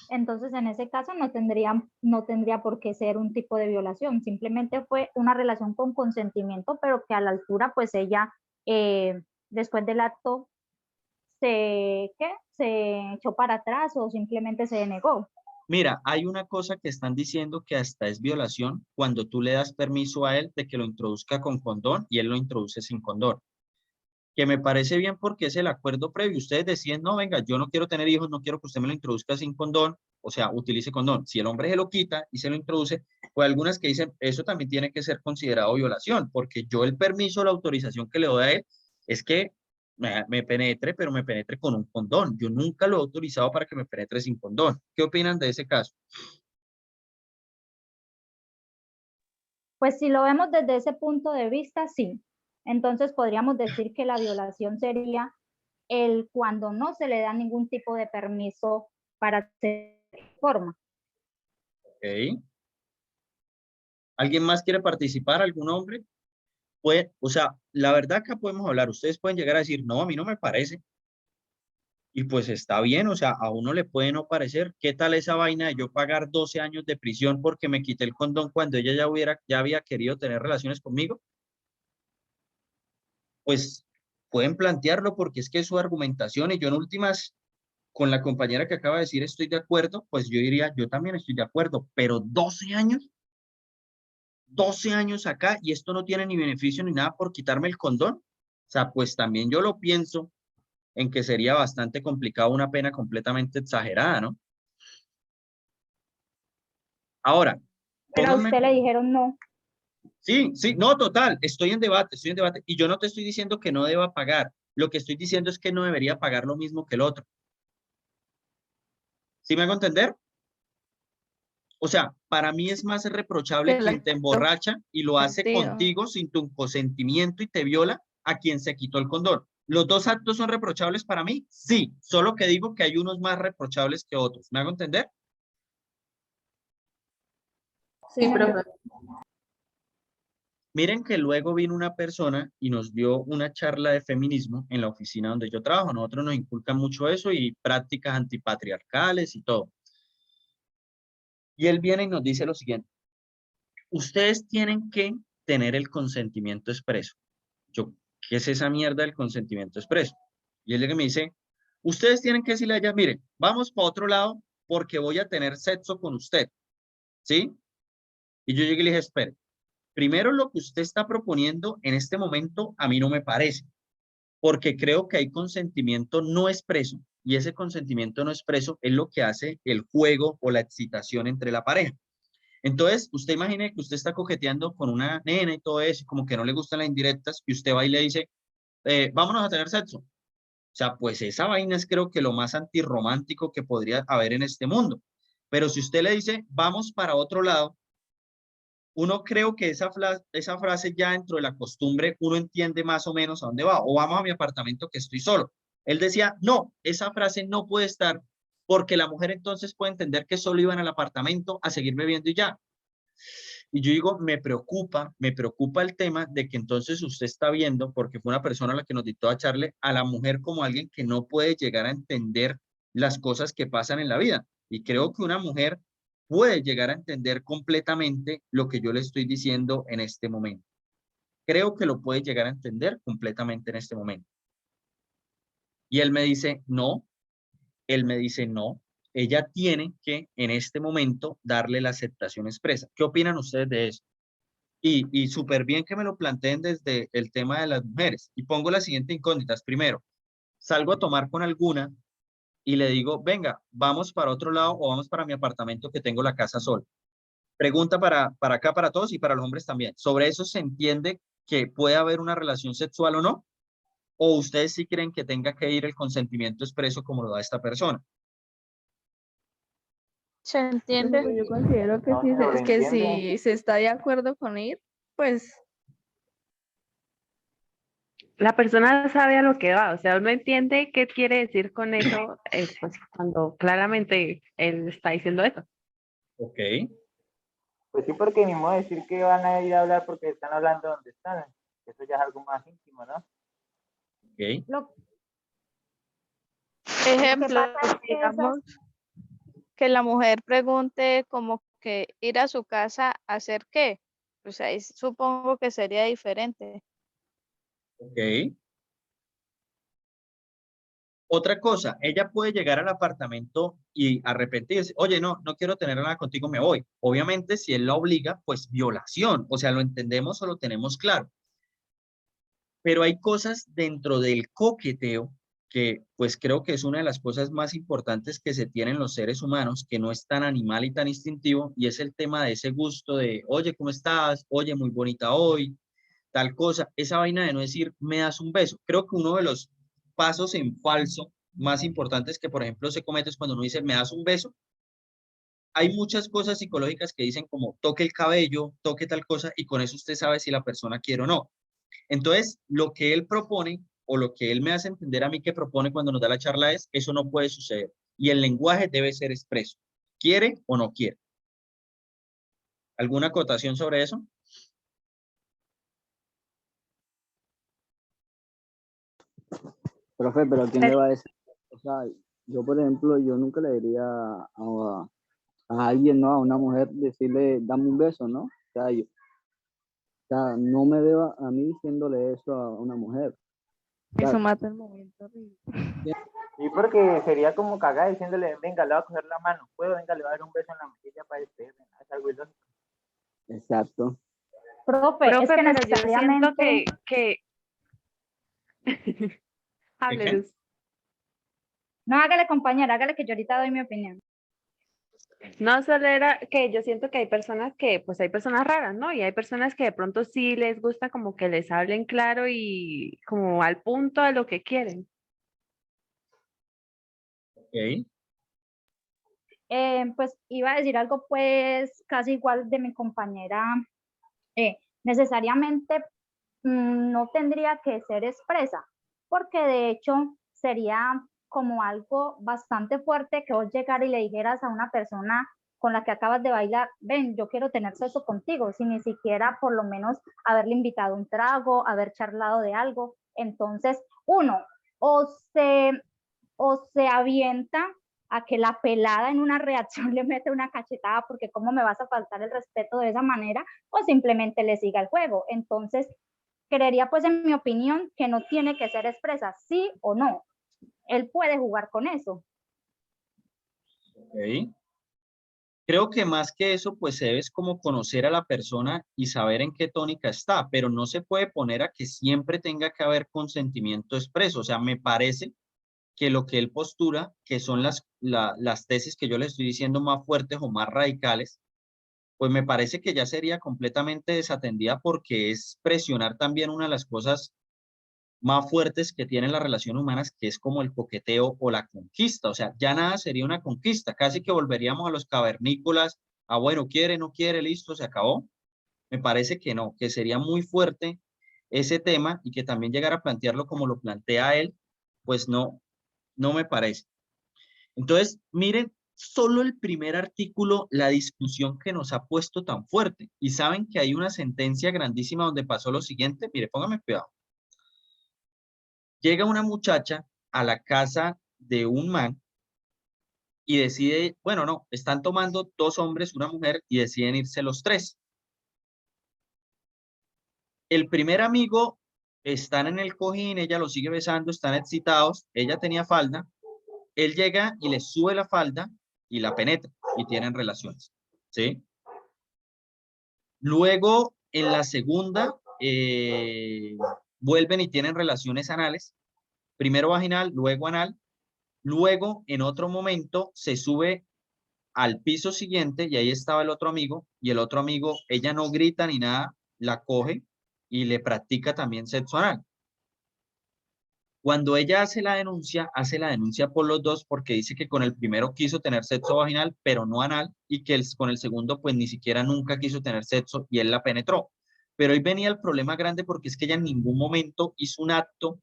Entonces, en ese caso no tendría por qué ser un tipo de violación, simplemente fue una relación con consentimiento, pero que a la altura, pues ella, después del acto, se echó para atrás o simplemente se denegó. Mira, hay una cosa que están diciendo que hasta es violación cuando tú le das permiso a él de que lo introduzca con condón y él lo introduce sin condón. Que me parece bien porque es el acuerdo previo. Ustedes deciden, no, venga, yo no quiero tener hijos, no quiero que usted me lo introduzca sin condón, o sea, utilice condón. Si el hombre se lo quita y se lo introduce, pues algunas que dicen, eso también tiene que ser considerado violación, porque yo el permiso, la autorización que le doy a él es que me penetre, pero me penetre con un condón. Yo nunca lo he autorizado para que me penetre sin condón. ¿Qué opinan de ese caso? Pues si lo vemos desde ese punto de vista, sí. Entonces podríamos decir que la violación sería el cuando no se le da ningún tipo de permiso para hacer forma. Ok. ¿Alguien más quiere participar? ¿Algún hombre? Pues, o sea, la verdad acá podemos hablar. Ustedes pueden llegar a decir, no, a mí no me parece. Y pues está bien, o sea, a uno le puede no parecer. ¿Qué tal esa vaina de yo pagar 12 años de prisión porque me quité el condón cuando ella ya había querido tener relaciones conmigo? Pues pueden plantearlo porque es que es su argumentación, y yo en últimas, con la compañera que acaba de decir estoy de acuerdo, pues yo diría, yo también estoy de acuerdo, pero 12 años acá, y esto no tiene ni beneficio ni nada por quitarme el condón. O sea, pues también yo lo pienso en que sería bastante complicado una pena completamente exagerada, ¿no? Ahora, Pero a pónganme. usted le dijeron no. Sí, sí, no, total, estoy en debate, y yo no te estoy diciendo que no deba pagar, lo que estoy diciendo es que no debería pagar lo mismo que el otro. ¿Sí me hago entender? O sea, para mí es más reprochable quien te emborracha y lo hace Sentido. contigo sin tu consentimiento y te viola, a quien se quitó el condón. ¿Los dos actos son reprochables para mí? Sí, solo que digo que hay unos más reprochables que otros. ¿Me hago entender? Sí, profe. Miren que luego vino una persona y nos dio una charla de feminismo en la oficina donde yo trabajo. Nosotros nos inculcan mucho eso y prácticas antipatriarcales y todo. Y él viene y nos dice lo siguiente: ustedes tienen que tener el consentimiento expreso. Yo, ¿qué es esa mierda del consentimiento expreso? Y él me dice, ustedes tienen que decirle a ella, mire, vamos para otro lado porque voy a tener sexo con usted. ¿sí? Y yo llegué y le dije, espere, primero lo que usted está proponiendo en este momento a mí no me parece, porque creo que hay consentimiento no expreso, y ese consentimiento no expreso es lo que hace el juego o la excitación entre la pareja. Entonces, usted imagine que usted está coqueteando con una nena y todo eso, como que no le gustan las indirectas, y usted va y le dice, vámonos a tener sexo. O sea, pues esa vaina es creo que lo más antirromántico que podría haber en este mundo. Pero si usted le dice, vamos para otro lado, uno creo que esa frase ya dentro de la costumbre, uno entiende más o menos a dónde va. O vamos a mi apartamento que estoy solo. Él decía, no, esa frase no puede estar porque la mujer entonces puede entender que solo iban al apartamento a seguir bebiendo y ya. Y yo digo, me preocupa el tema de que entonces usted está viendo, porque fue una persona la que nos dictó a echarle a la mujer como alguien que no puede llegar a entender las cosas que pasan en la vida. Y creo que una mujer puede llegar a entender completamente lo que yo le estoy diciendo en este momento. Creo que lo puede llegar a entender completamente en este momento. Y él me dice, no, ella tiene que en este momento darle la aceptación expresa. ¿Qué opinan ustedes de eso? Y súper bien que me lo planteen desde el tema de las mujeres. Y pongo las siguientes incógnitas. Primero, salgo a tomar con alguna y le digo, venga, vamos para otro lado o vamos para mi apartamento que tengo la casa sola. Pregunta para acá, para todos y para los hombres también. ¿Sobre eso se entiende que puede haber una relación sexual o no? ¿O ustedes sí creen que tenga que ir el consentimiento expreso como lo da esta persona? ¿Se entiende? Yo considero que, No se sobreentiende. si se está de acuerdo con ir, pues La persona sabe a lo que va, o sea, uno entiende qué quiere decir con eso, pues cuando claramente él está diciendo eso. Ok, Pues sí, porque ni modo decir que van a ir a hablar porque están hablando donde están. Eso ya es algo más íntimo, ¿no? ok. Lo ejemplo, pasa es que digamos que la mujer pregunte como que ir a su casa a hacer qué, pues ahí supongo que sería diferente. Ok. Otra cosa, ella puede llegar al apartamento y arrepentirse. Oye, no quiero tener nada contigo, me voy. Obviamente, si él la obliga, pues violación. O sea, lo entendemos o lo tenemos claro. Pero hay cosas dentro del coqueteo que pues creo que es una de las cosas más importantes que se tienen los seres humanos, que no es tan animal y tan instintivo, y es el tema de ese gusto de, oye, ¿cómo estás? Oye, muy bonita hoy, tal cosa. Esa vaina de no decir, me das un beso. Creo que uno de los pasos en falso más importantes que, por ejemplo, se comete es cuando uno dice, me das un beso. Hay muchas cosas psicológicas que dicen como toque el cabello, toque tal cosa, y con eso usted sabe si la persona quiere o no. Entonces, lo que él propone o lo que él me hace entender a mí que propone cuando nos da la charla es, eso no puede suceder. Y el lenguaje debe ser expreso. ¿Quiere o no quiere? ¿Alguna acotación sobre eso? Profe, pero ¿quién le va a decir? O sea, yo, por ejemplo, yo nunca le diría a alguien, ¿no? A una mujer, decirle, dame un beso, ¿no? O sea, no me veo a mí diciéndole eso a una mujer. Eso mata el momento horrible. Sí, porque sería como cagar diciéndole, venga, le voy a coger la mano, puedo, venga, le voy a dar un beso en la mejilla para despedirme. Es algo ilógico. Exacto. profe, es Profe, que pero yo siento necesariamente, que... Hable, ¿Qué? Luz. no hágale compañera, hágale que yo ahorita doy mi opinión. No, solo era que yo siento que hay personas que, pues hay personas raras, ¿no? Y hay personas que de pronto sí les gusta como que les hablen claro y como al punto de lo que quieren. Ok. Pues iba a decir algo pues casi igual de mi compañera. Necesariamente no tendría que ser expresa, porque de hecho sería como algo bastante fuerte que vos llegar y le dijeras a una persona con la que acabas de bailar, ven, yo quiero tener sexo contigo, sin ni siquiera por lo menos haberle invitado un trago, haber charlado de algo. Entonces, uno, o se, o se avienta a que la pelada en una reacción le mete una cachetada porque cómo me vas a faltar el respeto de esa manera, o simplemente le siga el juego. Entonces, creería pues en mi opinión que no tiene que ser expresa, sí o no. Él puede jugar con eso. Ok. Creo que más que eso, pues se debe es como conocer a la persona y saber en qué tónica está, pero no se puede poner a que siempre tenga que haber consentimiento expreso. O sea, me parece que lo que él postura, que son las tesis que yo le estoy diciendo más fuertes o más radicales, pues me parece que ya sería completamente desatendida porque es presionar también una de las cosas más fuertes que tienen las relaciones humanas, que es como el coqueteo o la conquista. O sea, ya nada sería una conquista, casi que volveríamos a los cavernícolas, a bueno, quiere, no quiere, listo, se acabó. Me parece que no, que sería muy fuerte ese tema y que también llegar a plantearlo como lo plantea él, pues no, no me parece. Entonces, miren, solo el primer artículo, la discusión que nos ha puesto tan fuerte. Y saben que hay una sentencia grandísima donde pasó lo siguiente. Mire, póngame cuidado. Llega una muchacha a la casa de un man y decide, bueno, no, están tomando dos hombres, una mujer, y deciden irse los tres. El primer amigo, están en el cojín, ella lo sigue besando, están excitados, ella tenía falda, él llega y le sube la falda y la penetra y tienen relaciones, ¿sí? Luego, en la segunda, vuelven y tienen relaciones anales, primero vaginal, luego anal, luego en otro momento se sube al piso siguiente y ahí estaba el otro amigo y el otro amigo, ella no grita ni nada, la coge y le practica también sexo anal. Cuando ella hace la denuncia por los dos porque dice que con el primero quiso tener sexo vaginal, pero no anal, y que con el segundo pues ni siquiera nunca quiso tener sexo y él la penetró. Pero ahí venía el problema grande porque es que ella en ningún momento hizo un acto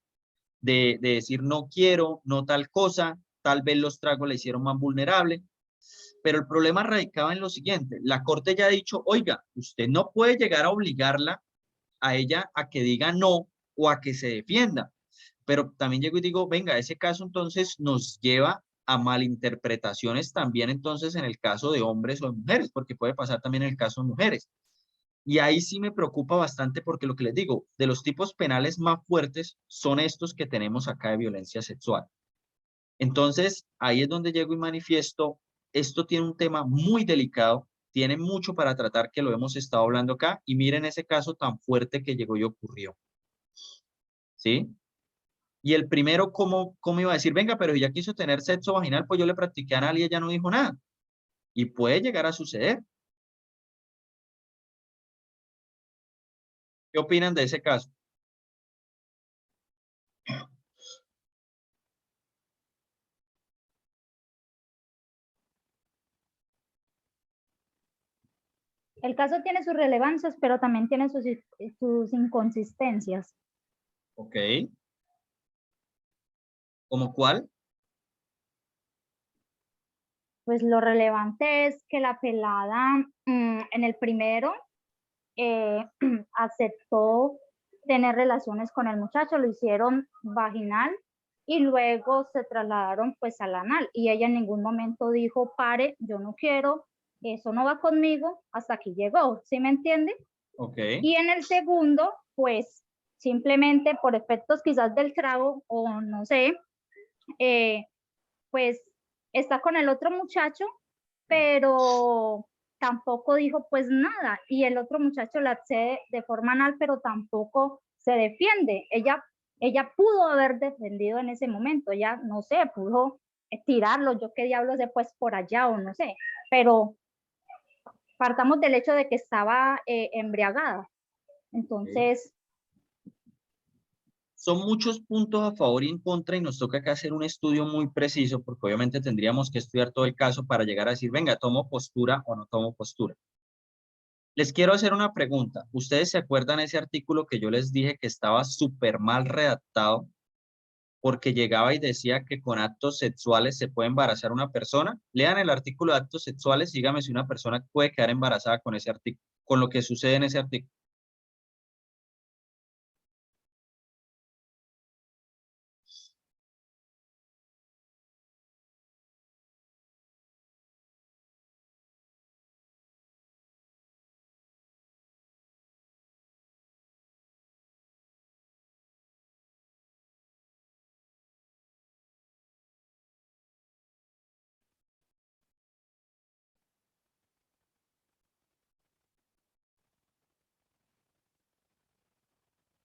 de decir no quiero, no tal cosa, tal vez los tragos la hicieron más vulnerable, pero el problema radicaba en lo siguiente, la corte ya ha dicho, oiga, usted no puede llegar a obligarla a ella a que diga no o a que se defienda. Pero también llego y digo, venga, ese caso entonces nos lleva a malinterpretaciones también entonces en el caso de hombres o de mujeres, porque puede pasar también en el caso de mujeres. Y ahí sí me preocupa bastante porque lo que les digo, de los tipos penales más fuertes son estos que tenemos acá de violencia sexual. Entonces, ahí es donde llego y manifiesto, esto tiene un tema muy delicado, tiene mucho para tratar que lo hemos estado hablando acá y miren ese caso tan fuerte que llegó y ocurrió. ¿Sí? Y el primero, ¿cómo iba a decir? Venga, pero si ya quiso tener sexo vaginal, pues yo le practiqué anal y ella no dijo nada. Y puede llegar a suceder. ¿Qué opinan de ese caso? El caso tiene sus relevancias, pero también tiene sus inconsistencias. Ok. ¿Cómo cuál? Pues lo relevante es que la pelada en el primero aceptó tener relaciones con el muchacho, lo hicieron vaginal y luego se trasladaron pues al anal y ella en ningún momento dijo, pare, yo no quiero, eso no va conmigo, hasta aquí llegó, ¿sí me entiende? Ok. Y en el segundo, pues simplemente por efectos quizás del trago o no sé, pues está con el otro muchacho, pero tampoco dijo pues nada. Y el otro muchacho la accede de forma anal, pero tampoco se defiende. Ella pudo haber defendido en ese momento, ella, no sé, pudo tirarlo, yo qué diablos sé, pues por allá o no sé, pero partamos del hecho de que estaba embriagada. Entonces, Son muchos puntos a favor y en contra y nos toca acá hacer un estudio muy preciso porque obviamente tendríamos que estudiar todo el caso para llegar a decir, venga, ¿tomo postura o no tomo postura? Les quiero hacer una pregunta. ¿Ustedes se acuerdan ese artículo que yo les dije que estaba súper mal redactado porque llegaba y decía que con actos sexuales se puede embarazar una persona? Lean el artículo de actos sexuales y dígame si una persona puede quedar embarazada con ese artículo, con lo que sucede en ese artículo.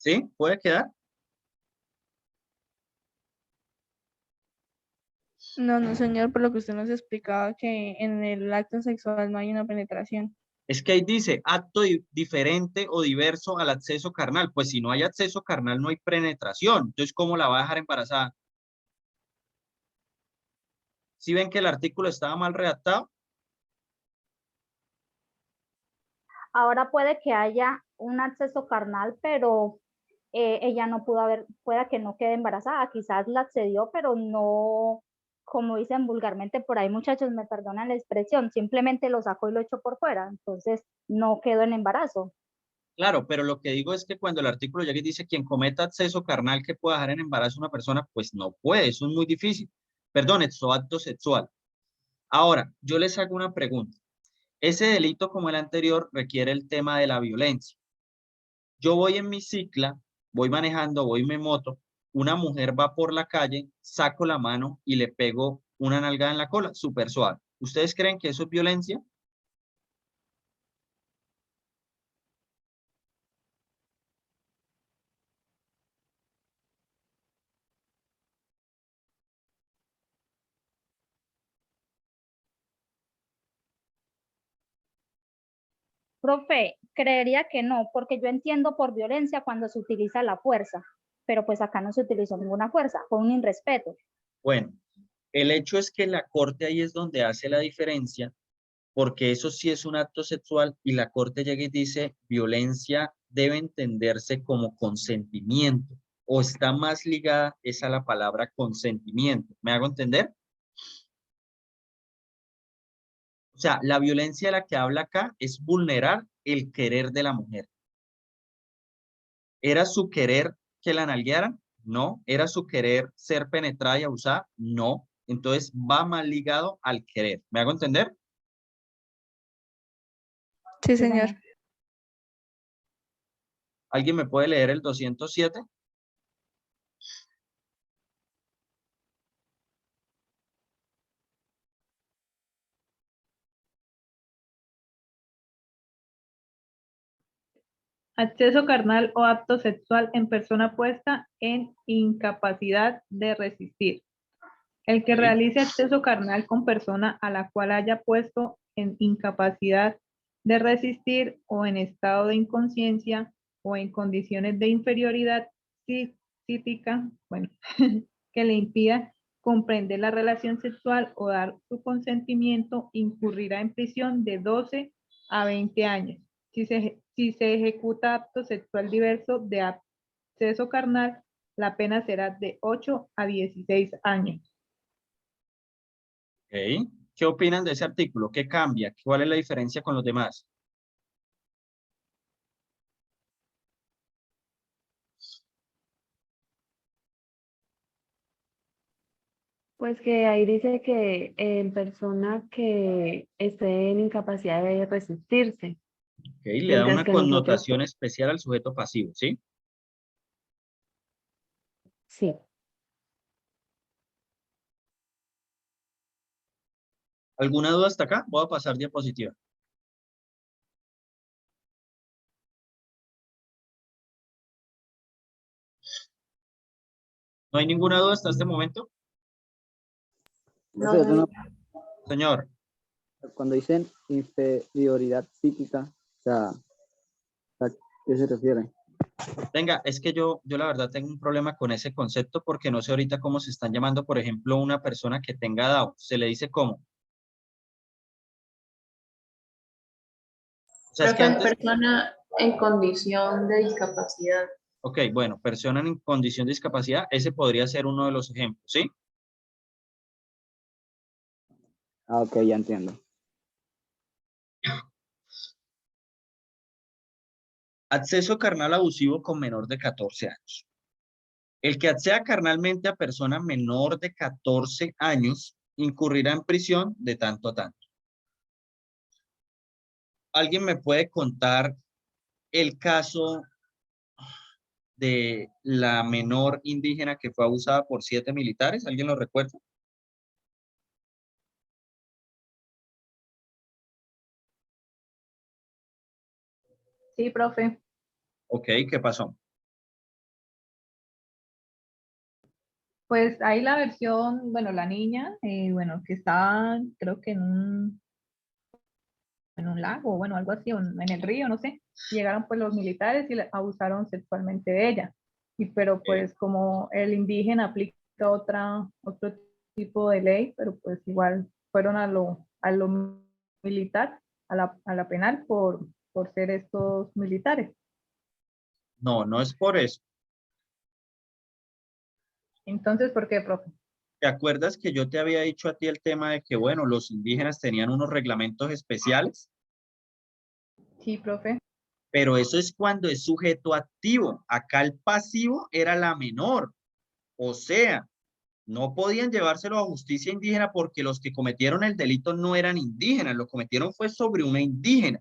¿Sí? ¿Puede quedar? No, no, señor, por lo que usted nos explicaba que en el acto sexual no hay una penetración. Es que ahí dice acto diferente o diverso al acceso carnal. Pues si no hay acceso carnal, no hay penetración. Entonces, ¿cómo la va a dejar embarazada? ¿Sí ven que el artículo estaba mal redactado? Ahora puede que haya un acceso carnal, pero ella no pudo haber, pueda que no quede embarazada, quizás la accedió, pero no, como dicen vulgarmente por ahí, muchachos, me perdonan la expresión, simplemente lo sacó y lo echó por fuera, entonces no quedó en embarazo. Claro, pero lo que digo es que cuando el artículo llega y dice quien cometa acceso carnal que pueda dejar en embarazo a una persona, pues no puede, eso es muy difícil. Perdón, es acto sexual. Ahora, yo les hago una pregunta. Ese delito, como el anterior, requiere el tema de la violencia. Yo voy en mi cicla, voy manejando, voy en mi moto, una mujer va por la calle, saco la mano y le pego una nalgada en la cola, súper suave. ¿Ustedes creen que eso es violencia? Profe, creería que no, porque yo entiendo por violencia cuando se utiliza la fuerza, pero pues acá no se utilizó ninguna fuerza, fue un irrespeto. Bueno, el hecho es que la corte ahí es donde hace la diferencia, porque eso sí es un acto sexual y la corte llega y dice violencia debe entenderse como consentimiento o está más ligada es a la palabra consentimiento. ¿Me hago entender? O sea, la violencia de la que habla acá es vulnerar el querer de la mujer. ¿Era su querer que la nalguearan? No. ¿Era su querer ser penetrada y abusada? No. Entonces va más ligado al querer. ¿Me hago entender? Sí, Sí, señor. señor. ¿Alguien me puede leer el 207? Acceso carnal o acto sexual en persona puesta en incapacidad de resistir. El que Ok. realice acceso carnal con persona a la cual haya puesto en incapacidad de resistir o en estado de inconsciencia o en condiciones de inferioridad psíquica, bueno, que le impida comprender la relación sexual o dar su consentimiento, incurrirá en prisión de 12 a 20 años. Si se ejecuta acto sexual diverso de acceso carnal, la pena será de 8 a 16 años. Ok. ¿Qué opinan de ese artículo? ¿Qué cambia? ¿Cuál es la diferencia con los demás? Pues que ahí dice que en persona que esté en incapacidad de resistirse, Ok. Le da mientras una que en los otros, connotación especial al sujeto pasivo, ¿sí? sí. ¿Alguna duda hasta acá? Voy a pasar diapositiva. ¿No hay ninguna duda hasta este momento? Profe, yo Señor, cuando dicen inferioridad psíquica, o sea, ¿a qué se refiere? venga, es que yo la verdad tengo un problema con ese concepto porque no sé ahorita cómo se están llamando, por ejemplo, una persona que tenga Down. Se le dice cómo. O sea, es que Profe, antes, persona en condición de discapacidad. ok, bueno, persona en condición de discapacidad, ese podría ser uno de los ejemplos, ¿sí? Ah, ok, ya entiendo. Acceso carnal abusivo con menor de 14 años. El que acceda carnalmente a persona menor de 14 años incurrirá en prisión de tanto a tanto. ¿Alguien me puede contar el caso de la menor indígena que fue abusada por 7 militares? ¿Alguien lo recuerda? Sí, profe. Ok, ¿qué pasó? Pues ahí la versión, bueno, la niña, bueno, que estaba, creo que en un lago, bueno, algo así, en el río, no sé. Llegaron pues los militares y abusaron sexualmente de ella. Pero pues como el indígena aplica otro tipo de ley, pero pues igual fueron a lo militar, a la penal por ser estos militares. No, no es por eso. Entonces, ¿por qué, profe? ¿Te acuerdas que yo te había dicho a ti el tema de que, bueno, los indígenas tenían unos reglamentos especiales? Sí, profe. Pero eso es cuando es sujeto activo. Acá el pasivo era la menor. O sea, no podían llevárselo a justicia indígena porque los que cometieron el delito no eran indígenas, lo cometieron fue sobre una indígena.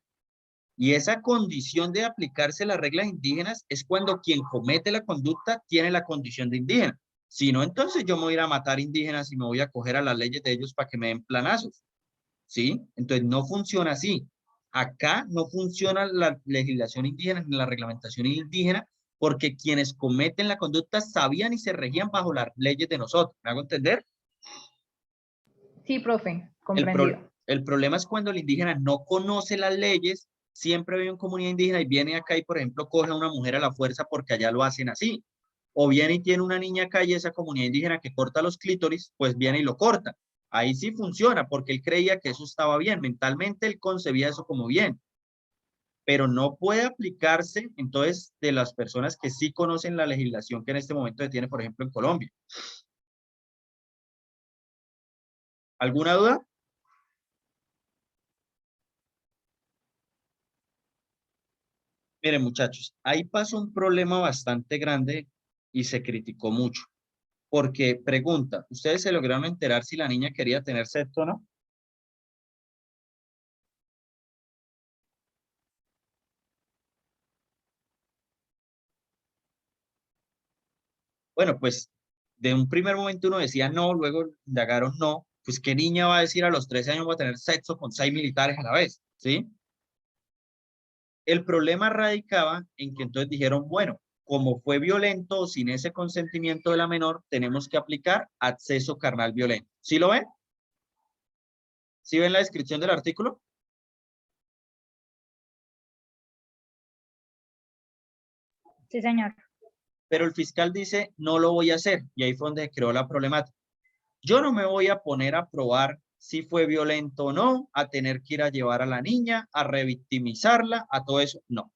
Y esa condición de aplicarse las reglas indígenas es cuando quien comete la conducta tiene la condición de indígena. Si no, entonces yo me voy a ir a matar indígenas y me voy a coger a las leyes de ellos para que me den planazos. ¿Sí? Entonces no funciona así. Acá no funciona la legislación indígena ni la reglamentación indígena porque quienes cometen la conducta sabían y se regían bajo las leyes de nosotros. ¿Me hago entender? Sí, profe, comprendido. El problema es cuando el indígena no conoce las leyes, siempre vive en comunidad indígena y viene acá y, por ejemplo, coge a una mujer a la fuerza porque allá lo hacen así. O viene y tiene una niña acá y esa comunidad indígena que corta los clítoris, pues viene y lo corta. Ahí sí funciona porque él creía que eso estaba bien. Mentalmente él concebía eso como bien. Pero no puede aplicarse, entonces, de las personas que sí conocen la legislación que en este momento se tiene, por ejemplo, en Colombia. ¿Alguna duda? Miren, muchachos, ahí pasó un problema bastante grande y se criticó mucho. Porque pregunta, ¿ustedes se lograron enterar si la niña quería tener sexo o no? Bueno, pues de un primer momento uno decía no, luego indagaron no. Pues ¿qué niña va a decir a los 13 años voy a tener sexo con 6 militares a la vez? ¿Sí? El problema radicaba en que entonces dijeron, bueno, como fue violento o sin ese consentimiento de la menor, tenemos que aplicar acceso carnal violento. ¿Sí lo ven? ¿Sí ven la descripción del artículo? Sí, señor. Pero el fiscal dice, no lo voy a hacer. Y ahí fue donde creó la problemática. Yo no me voy a poner a probar si fue violento o no, a tener que ir a llevar a la niña, a revictimizarla, a todo eso. No.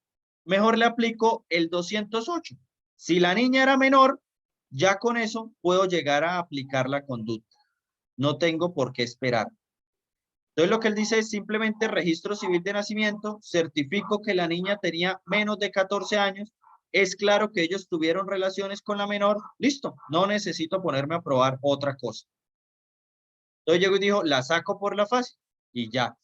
Mejor le aplico el 208. Si la niña era menor, ya con eso puedo llegar a aplicar la conducta. No tengo por qué esperar. Entonces lo que él dice es simplemente registro civil de nacimiento, certifico que la niña tenía menos de 14 años, es claro que ellos tuvieron relaciones con la menor, listo, no necesito ponerme a probar otra cosa. Entonces llegó y dijo, la saco por la fácil y ya.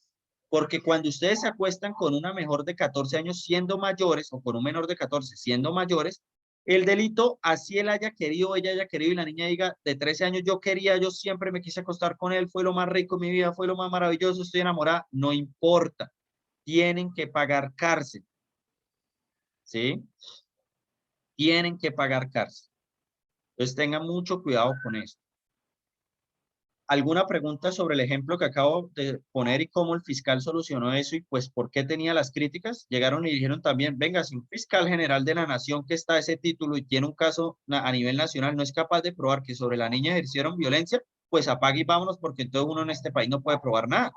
Porque cuando ustedes se acuestan con una menor de 14 años siendo mayores o con un menor de 14 siendo mayores, el delito, así él haya querido, ella haya querido y la niña diga de 13 años, yo quería, yo siempre me quise acostar con él, fue lo más rico en mi vida, fue lo más maravilloso, estoy enamorada, no importa. Tienen que pagar cárcel. ¿Sí? Tienen que pagar cárcel. Entonces tengan mucho cuidado con eso. ¿Alguna pregunta sobre el ejemplo que acabo de poner y cómo el fiscal solucionó eso y pues por qué tenía las críticas? Llegaron y dijeron también, venga, si un fiscal general de la nación que está ese título y tiene un caso a nivel nacional no es capaz de probar que sobre la niña ejercieron violencia, pues apague y vámonos porque entonces uno en este país no puede probar nada.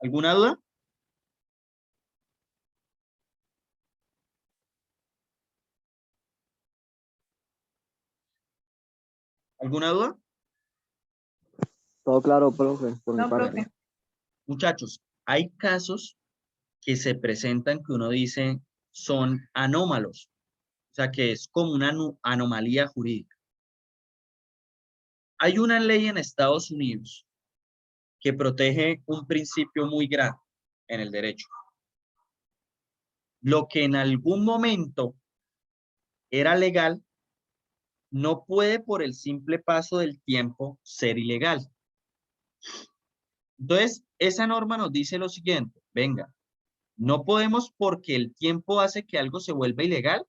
¿Alguna duda? ¿Alguna duda? Todo claro, profe, por mi No, parte. profe. Muchachos, hay casos que se presentan que uno dice son anómalos, o sea que es como una anomalía jurídica. Hay una ley en Estados Unidos que protege un principio muy grande en el derecho. Lo que en algún momento era legal, no puede por el simple paso del tiempo ser ilegal. Entonces, esa norma nos dice lo siguiente, venga, No podemos, porque el tiempo hace que algo se vuelva ilegal,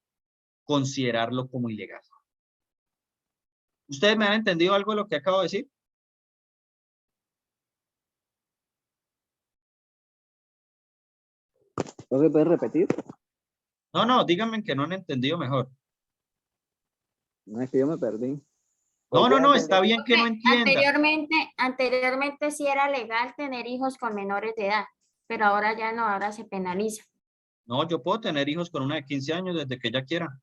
considerarlo como ilegal. ¿Ustedes me han entendido algo de lo que acabo de decir? ¿No se puede repetir? No, díganme que no han entendido mejor. No, es que yo me perdí. No, está bien que no entienda. Anteriormente sí era legal tener hijos con menores de edad, pero ahora ya no, ahora se penaliza. No, yo puedo tener hijos con una de 15 años desde que ella quiera.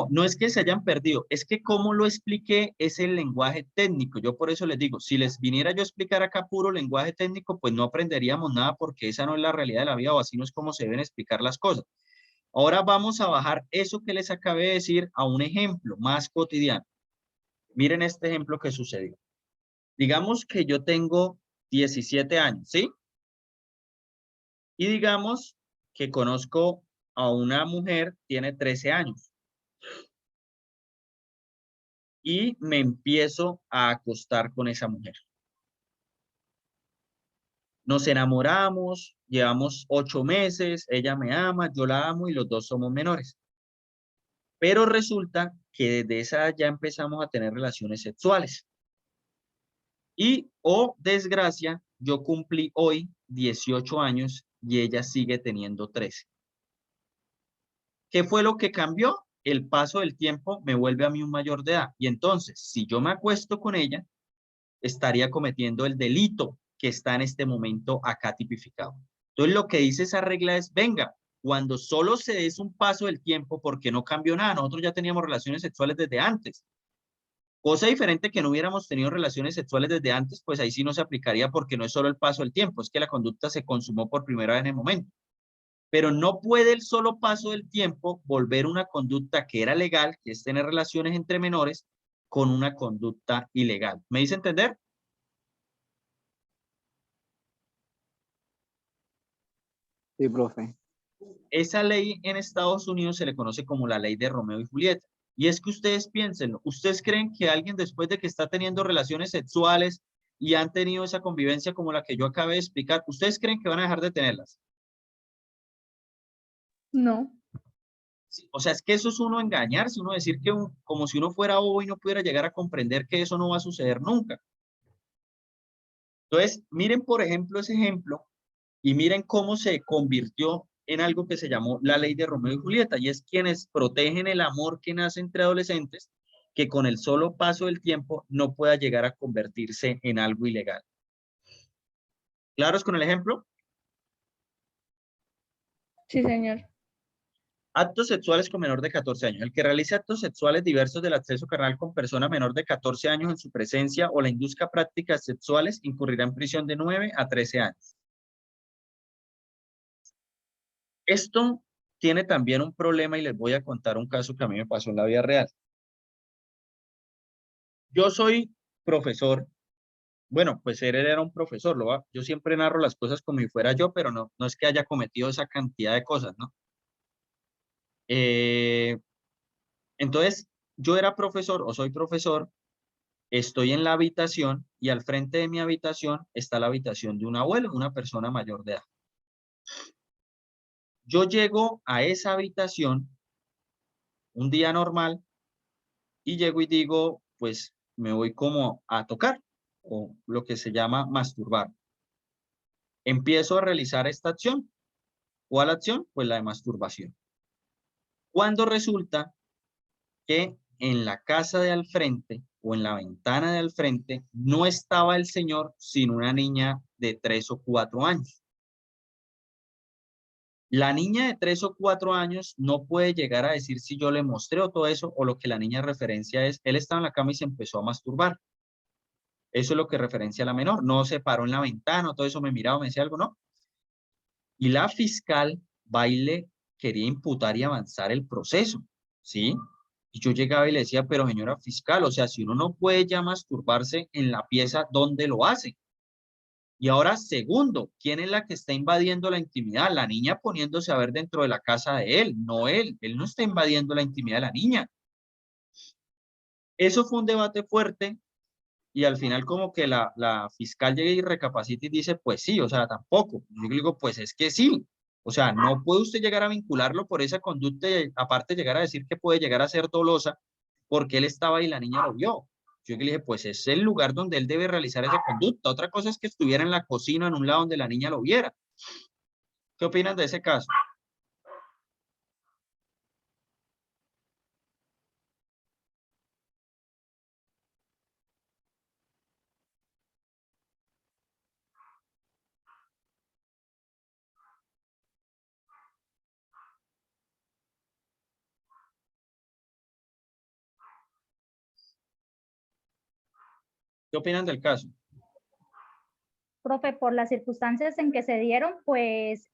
No es que se hayan perdido, es que como lo expliqué es el lenguaje técnico. Yo por eso les digo, si les viniera yo a explicar acá puro lenguaje técnico, pues no aprenderíamos nada porque esa no es la realidad de la vida o así no es como se deben explicar las cosas. Ahora vamos a bajar eso que les acabé de decir a un ejemplo más cotidiano. Miren este ejemplo que sucedió. Digamos que yo tengo 17 años, ¿sí? Y digamos que conozco a una mujer, tiene 13 años. Y me empiezo a acostar con esa mujer. Nos enamoramos, llevamos 8 meses, ella me ama, yo la amo y los dos somos menores. Pero resulta que desde esa edad ya empezamos a tener relaciones sexuales. Y, oh desgracia, yo cumplí hoy 18 años y ella sigue teniendo 13. ¿Qué fue lo que cambió? El paso del tiempo me vuelve a mí un mayor de edad. Y entonces, si yo me acuesto con ella, estaría cometiendo el delito que está en este momento acá tipificado. Entonces, lo que dice esa regla es, venga, cuando solo se des un paso del tiempo, porque no cambió nada, nosotros ya teníamos relaciones sexuales desde antes. Cosa diferente que no hubiéramos tenido relaciones sexuales desde antes, pues ahí sí no se aplicaría porque no es solo el paso del tiempo, es que la conducta se consumó por primera vez en el momento. Pero no puede el solo paso del tiempo volver una conducta que era legal, que es tener relaciones entre menores, con una conducta ilegal. ¿Me hice entender? Sí, profe. Esa ley en Estados Unidos se le conoce como la ley de Romeo y Julieta. Y es que ustedes piensen, ¿ustedes creen que alguien después de que está teniendo relaciones sexuales y han tenido esa convivencia como la que yo acabé de explicar, ¿ustedes creen que van a dejar de tenerlas? No. Sí, o sea, es que eso es uno engañarse, uno decir que como si uno fuera bobo y no pudiera llegar a comprender que eso no va a suceder nunca. Entonces, miren por ejemplo ese ejemplo y miren cómo se convirtió en algo que se llamó la ley de Romeo y Julieta, y es quienes protegen el amor que nace entre adolescentes, que con el solo paso del tiempo no pueda llegar a convertirse en algo ilegal. ¿Claros con el ejemplo? Sí, señor. Actos sexuales con menor de 14 años. El que realice actos sexuales diversos del acceso carnal con persona menor de 14 años en su presencia o la induzca a prácticas sexuales incurrirá en prisión de 9 a 13 años. Esto tiene también un problema y les voy a contar un caso que a mí me pasó en la vida real. Yo soy profesor. Bueno, pues él era un profesor, yo siempre narro las cosas como si fuera yo, pero no es que haya cometido esa cantidad de cosas, ¿no? Entonces, yo era profesor o soy profesor, estoy en la habitación y al frente de mi habitación está la habitación de un abuelo, una persona mayor de edad. Yo llego a esa habitación un día normal y llego y digo, pues me voy como a tocar o lo que se llama masturbar. Empiezo a realizar esta acción. ¿Cuál acción? Pues la de masturbación. Cuando resulta que en la casa de al frente o en la ventana de al frente no estaba el señor, sino una niña de 3 o 4 años. La niña de 3 o 4 años no puede llegar a decir si yo le mostré o todo eso, o lo que la niña referencia es, él estaba en la cama y se empezó a masturbar. Eso es lo que referencia a la menor. No se paró en la ventana, todo eso me miraba, me decía algo, ¿no? Y la fiscal Baile quería imputar y avanzar el proceso, ¿sí? Y yo llegaba y le decía, pero señora fiscal, o sea, si uno no puede ya masturbarse en la pieza, ¿dónde lo hace? Y ahora, segundo, ¿quién es la que está invadiendo la intimidad? La niña poniéndose a ver dentro de la casa de él, no él. Él no está invadiendo la intimidad de la niña. Eso fue un debate fuerte y al final como que la fiscal llega y recapacita y dice, pues sí, o sea, tampoco. Yo le digo, pues es que sí. O sea, no puede usted llegar a vincularlo por esa conducta y aparte llegar a decir que puede llegar a ser dolosa porque él estaba ahí y la niña lo vio. Yo le dije, pues es el lugar donde él debe realizar esa conducta. Otra cosa es que estuviera en la cocina en un lado donde la niña lo viera. ¿Qué opinan de ese caso? ¿Qué opinan del caso? Profe, por las circunstancias en que se dieron, pues,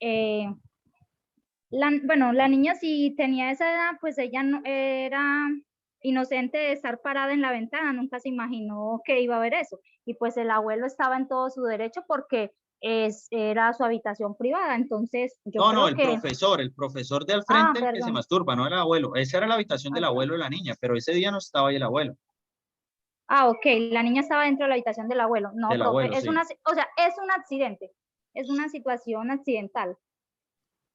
bueno, la niña si tenía esa edad, pues ella no, era inocente de estar parada en la ventana, nunca se imaginó que iba a ver eso. Y pues el abuelo estaba en todo su derecho porque era su habitación privada, entonces yo No, creo el que... profesor de al frente, el que se Perdón. masturba, no el abuelo. Esa era la habitación del abuelo de la niña, pero ese día no estaba ahí el abuelo. Ok, la niña estaba dentro de la habitación del abuelo. No, Del profe, abuelo, es sí. o sea, es un accidente, es una situación accidental.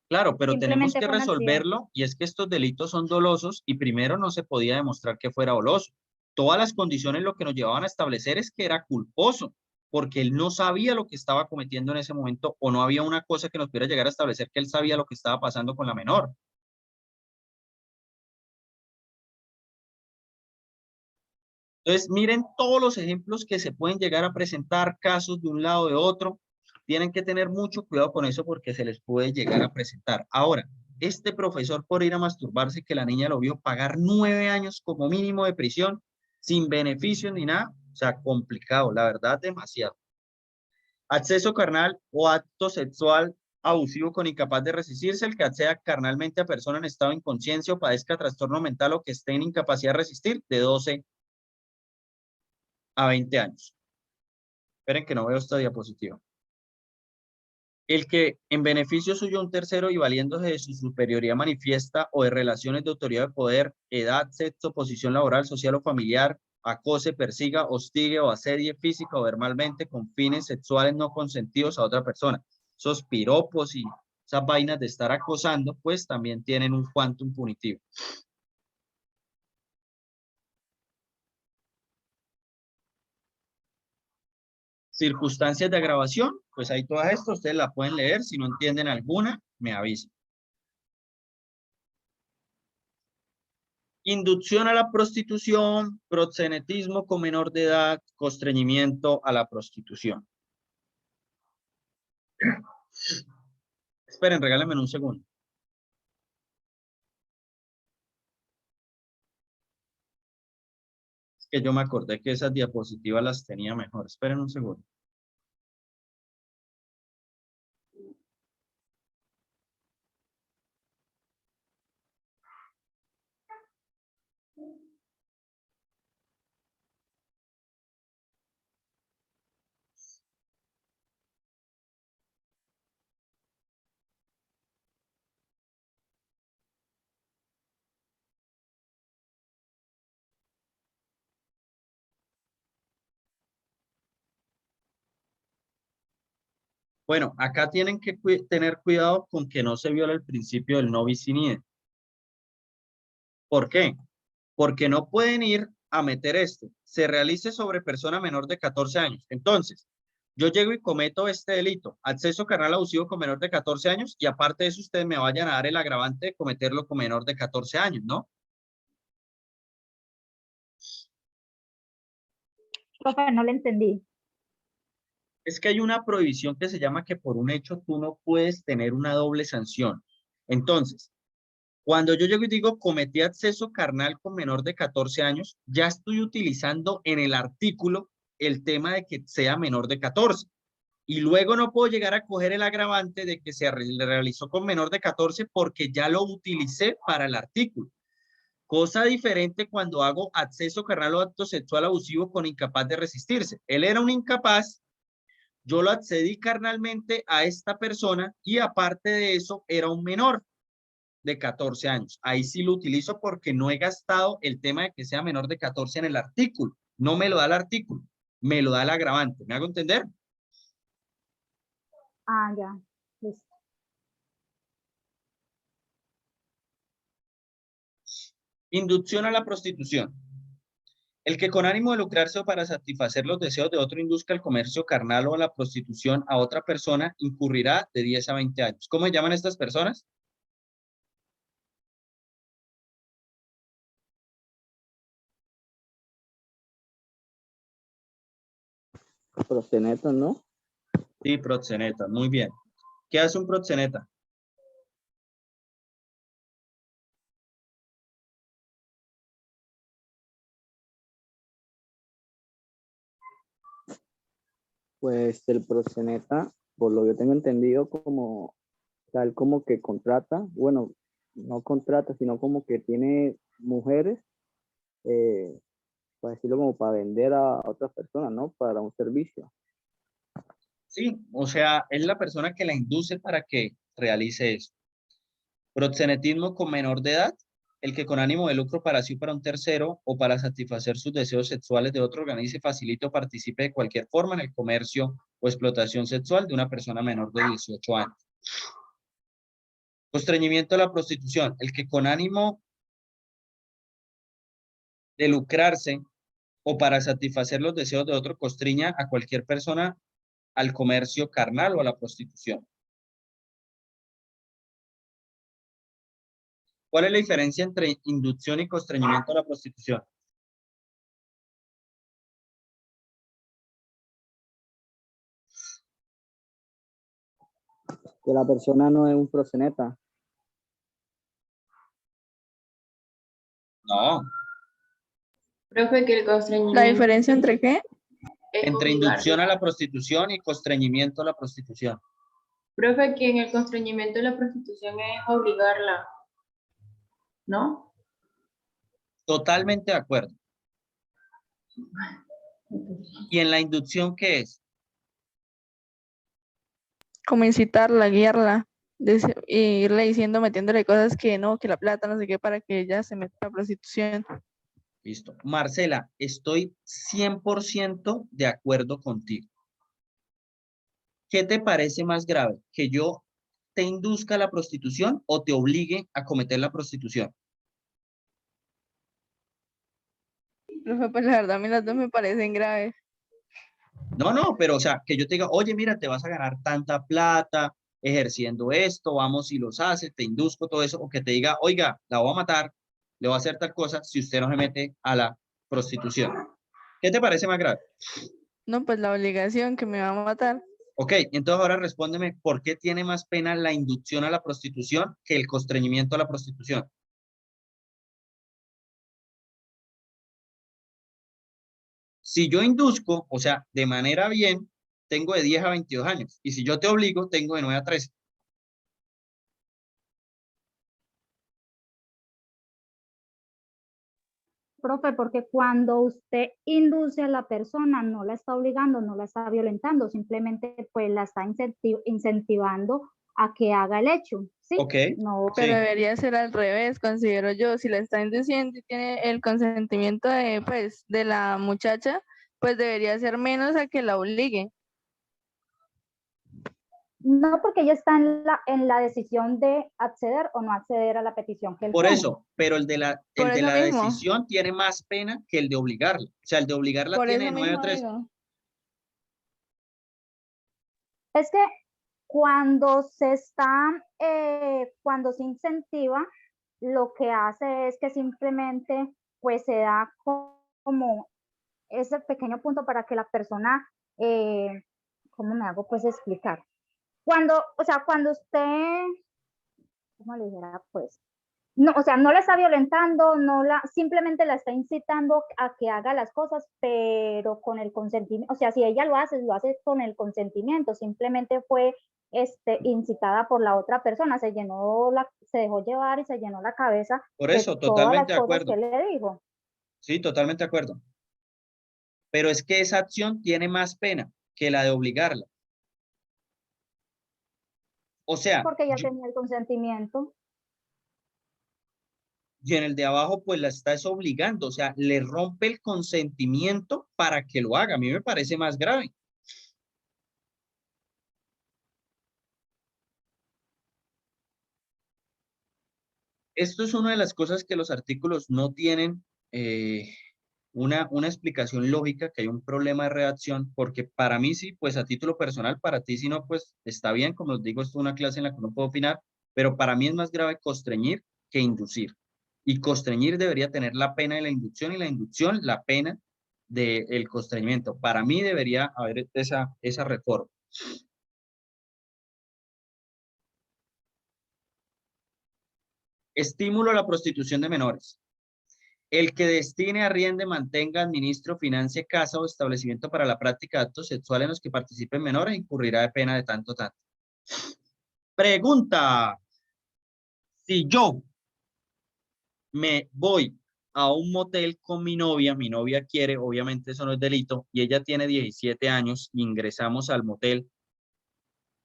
Claro, pero tenemos Simplemente que fue un accidente. resolverlo y es que estos delitos son dolosos y primero no se podía demostrar que fuera doloso. Todas las condiciones lo que nos llevaban a establecer es que era culposo, porque él no sabía lo que estaba cometiendo en ese momento o no había una cosa que nos pudiera llegar a establecer que él sabía lo que estaba pasando con la menor. Entonces, miren todos los ejemplos que se pueden llegar a presentar, casos de un lado o de otro. Tienen que tener mucho cuidado con eso porque se les puede llegar a presentar. Ahora, este profesor por ir a masturbarse, que la niña lo vio, pagar 9 años como mínimo de prisión, sin beneficio ni nada, o sea, complicado, la verdad, demasiado. Acceso carnal o acto sexual abusivo con incapaz de resistirse, el que acceda carnalmente a persona en estado de inconsciencia o padezca trastorno mental o que esté en incapacidad de resistir, de 12 a 20 años. Esperen que no veo esta diapositiva. El que en beneficio suyo un tercero y valiéndose de su superioridad manifiesta o de relaciones de autoridad de poder, edad, sexo, posición laboral, social o familiar, acose, persiga, hostigue o asedie física o verbalmente con fines sexuales no consentidos a otra persona. Esos piropos y esas vainas de estar acosando, pues también tienen un quantum punitivo. Circunstancias de agravación, pues hay todas estas, ustedes la pueden leer, si no entienden alguna, me avisan. Inducción a la prostitución, proxenetismo con menor de edad, constreñimiento a la prostitución. Esperen, regálenme un segundo. Es que yo me acordé que esas diapositivas las tenía mejor. Esperen un segundo. Bueno, acá tienen que tener cuidado con que no se viole el principio del no bis in idem. ¿Por qué? Porque no pueden ir a meter esto. Se realice sobre persona menor de 14 años. Entonces, yo llego y cometo este delito, acceso carnal abusivo con menor de 14 años, y aparte de eso, ustedes me vayan a dar el agravante de cometerlo con menor de 14 años, ¿no? Profe, no le entendí. Es que hay una prohibición que se llama que por un hecho tú no puedes tener una doble sanción. Entonces, cuando yo llego y digo cometí acceso carnal con menor de 14 años, ya estoy utilizando en el artículo el tema de que sea menor de 14. Y luego no puedo llegar a coger el agravante de que se realizó con menor de 14 porque ya lo utilicé para el artículo. Cosa diferente cuando hago acceso carnal o acto sexual abusivo con incapaz de resistirse. Él era un incapaz, yo lo accedí carnalmente a esta persona y aparte de eso era un menor de 14 años. Ahí sí lo utilizo porque no he gastado el tema de que sea menor de 14 en el artículo. No me lo da el artículo. me lo da el agravante. ¿Me hago entender? Ah, ya. Listo. Inducción a la prostitución. El que con ánimo de lucrarse o para satisfacer los deseos de otro induzca al comercio carnal o a la prostitución a otra persona incurrirá de 10 a 20 años. ¿Cómo se llaman estas personas? Proxenetas, ¿no? Sí, proxenetas. Muy bien. ¿Qué hace un proxeneta? Pues el proxeneta, por lo que tengo entendido, como tal, como que contrata, bueno, no contrata, sino como que tiene mujeres, para decirlo como para vender a otras personas, ¿no? Para un servicio. Sí, o sea, es la persona que la induce para que realice eso. Proxenetismo con menor de edad, el que con ánimo de lucro para sí o para un tercero o para satisfacer sus deseos sexuales de otro organice, facilite o participe de cualquier forma en el comercio o explotación sexual de una persona menor de 18 años. Constreñimiento a la prostitución, el que con ánimo de lucrarse o para satisfacer los deseos de otro constriña a cualquier persona al comercio carnal o a la prostitución. ¿Cuál es la diferencia entre inducción y constreñimiento a la prostitución? Que la persona no es un proxeneta. No, Profe, que el ¿La constreñimiento diferencia entre qué? es entre inducción obligarla. a la prostitución y constreñimiento a la prostitución. Profe, que en el constreñimiento de la prostitución es obligarla, ¿no? Totalmente de acuerdo. ¿Y en la inducción qué es? Como incitarla, guiarla, e irle diciendo, metiéndole cosas que no, que la plata, no sé qué, para que ella se meta a la prostitución. Listo. Marcela, estoy 100% de acuerdo contigo. ¿Qué te parece más grave? ¿Que yo te induzca a la prostitución o te obligue a cometer la prostitución? Profe, pues la verdad a mí las dos me parecen graves. No, pero o sea, que yo te diga, oye, mira, te vas a ganar tanta plata ejerciendo esto, vamos y los haces, te induzco todo eso, o que te diga, oiga, la voy a matar, le voy a hacer tal cosa si usted no se mete a la prostitución. ¿Qué te parece más grave? No, pues la obligación que me va a matar. Ok, entonces ahora respóndeme, ¿por qué tiene más pena la inducción a la prostitución que el constreñimiento a la prostitución? Si yo induzco, o sea, de manera bien, tengo de 10 a 22 años. Y si yo te obligo, tengo de 9 a 13. Profe, porque cuando usted induce a la persona, no la está obligando, no la está violentando, simplemente pues la está incentivando a que haga el hecho, ¿sí? Ok, No, Pero sí. debería ser al revés, considero yo. Si la está induciendo y tiene el consentimiento de, pues, de la muchacha, pues debería ser menos a que la obligue. no porque ella está en la decisión de acceder o no acceder a la petición que él Por pone. eso, pero el de Por eso la mismo, decisión tiene más pena que el de obligarla. O sea, el de obligarla por tiene de eso 9 a mismo 13. digo. Es que cuando se está, cuando se incentiva, lo que hace es que simplemente pues se da como ese pequeño punto para que la persona, ¿cómo me hago pues explicar? Cuando, o sea, cuando usted, ¿cómo le dijera pues? No, o sea, no la está violentando, no la, simplemente la está incitando a que haga las cosas, pero con el consentimiento, o sea, si ella lo hace con el consentimiento, simplemente fue incitada por la otra persona, se dejó llevar y se llenó la cabeza Por de eso, todas totalmente las de cosas que acuerdo. él le dijo. Sí, totalmente de acuerdo. Pero es que esa acción tiene más pena que la de obligarla. O sea, Porque ella tenía el consentimiento. y en el de abajo pues la está obligando, o sea, le rompe el consentimiento para que lo haga. A mí me parece más grave. Esto es una de las cosas que los artículos no tienen una explicación lógica, que hay un problema de redacción, porque para mí sí, pues a título personal, para ti si no, pues está bien, como os digo, esto es una clase en la que no puedo opinar, pero para mí es más grave constreñir que inducir. Y constreñir debería tener la pena de la inducción y la inducción la pena del constreñimiento. Para mí debería haber esa reforma. Estímulo a la prostitución de menores. El que destine, arriende, mantenga, administre o financie casa o establecimiento para la práctica de actos sexuales en los que participen menores incurrirá de pena de tanto. Pregunta: si yo me voy a un motel con mi novia quiere, obviamente eso no es delito, y ella tiene 17 años, ingresamos al motel,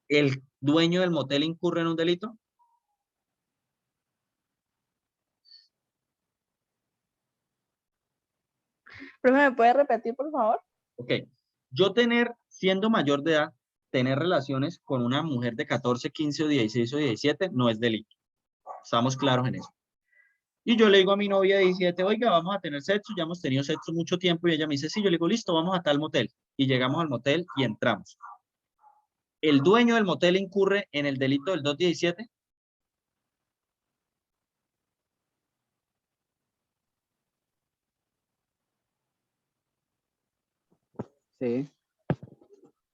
¿el dueño del motel incurre en un delito? Profe, ¿me puede repetir, por favor? Ok. Yo siendo mayor de edad, tener relaciones con una mujer de 14, 15 o 16 o 17 no es delito. Estamos claros en eso. Y yo le digo a mi novia de 17, oiga, vamos a tener sexo, ya hemos tenido sexo mucho tiempo, y ella me dice, sí, yo le digo, listo, vamos a tal motel. Y llegamos al motel y entramos. ¿El dueño del motel incurre en el delito del 217? Sí.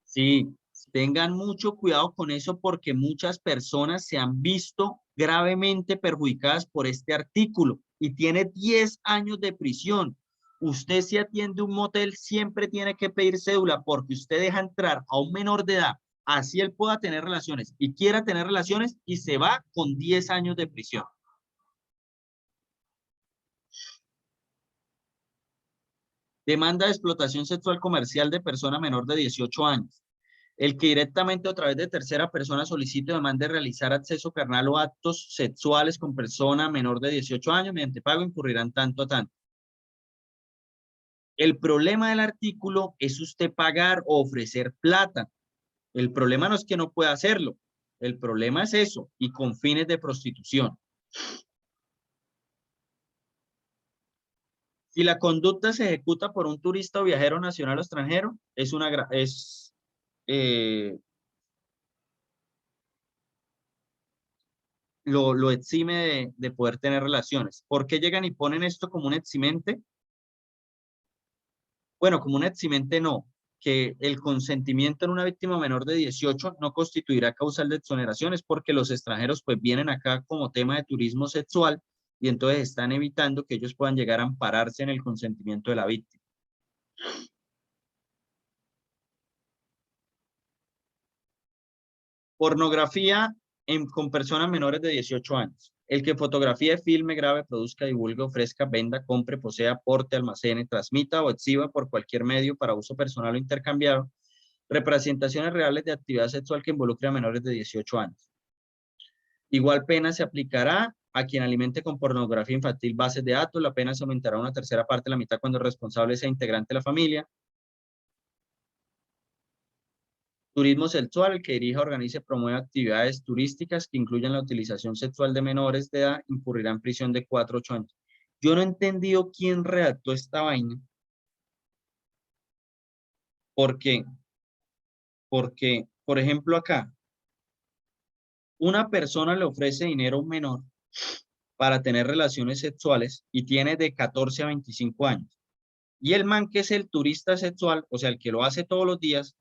Sí, tengan mucho cuidado con eso porque muchas personas se han visto gravemente perjudicadas por este artículo y tiene 10 años de prisión. Usted, si atiende un motel, siempre tiene que pedir cédula porque usted deja entrar a un menor de edad, así él pueda tener relaciones y quiera tener relaciones, y se va con 10 años de prisión. Demanda de explotación sexual comercial de persona menor de 18 años. El que directamente o a través de tercera persona solicite o demande realizar acceso carnal o actos sexuales con persona menor de 18 años mediante pago incurrirán tanto a tanto. El problema del artículo es usted pagar o ofrecer plata. El problema no es que no pueda hacerlo. El problema es eso, y con fines de prostitución. Si la conducta se ejecuta por un turista o viajero nacional o extranjero, lo exime de poder tener relaciones. ¿Por qué llegan y ponen esto como un eximente? Bueno, como un eximente no, que el consentimiento en una víctima menor de 18 no constituirá causal de exoneraciones porque los extranjeros pues vienen acá como tema de turismo sexual y entonces están evitando que ellos puedan llegar a ampararse en el consentimiento de la víctima. Pornografía con personas menores de 18 años. El que fotografíe, filme, grabe, produzca, divulgue, ofrezca, venda, compre, posea, aporte, almacene, transmita o exhiba por cualquier medio para uso personal o intercambiado representaciones reales de actividad sexual que involucre a menores de 18 años. Igual pena se aplicará a quien alimente con pornografía infantil bases de datos. La pena se aumentará a una tercera parte, la mitad, cuando el responsable sea integrante de la familia. Turismo sexual: el que dirija, organice, promueva actividades turísticas que incluyan la utilización sexual de menores de edad incurrirá en prisión de 4 a 8 años. Yo no he entendido quién redactó esta vaina. ¿Por qué? Porque, por ejemplo, acá, una persona le ofrece dinero a un menor para tener relaciones sexuales y tiene de 14 a 25 años. Y el man, que es el turista sexual, o sea, el que lo hace todos los días,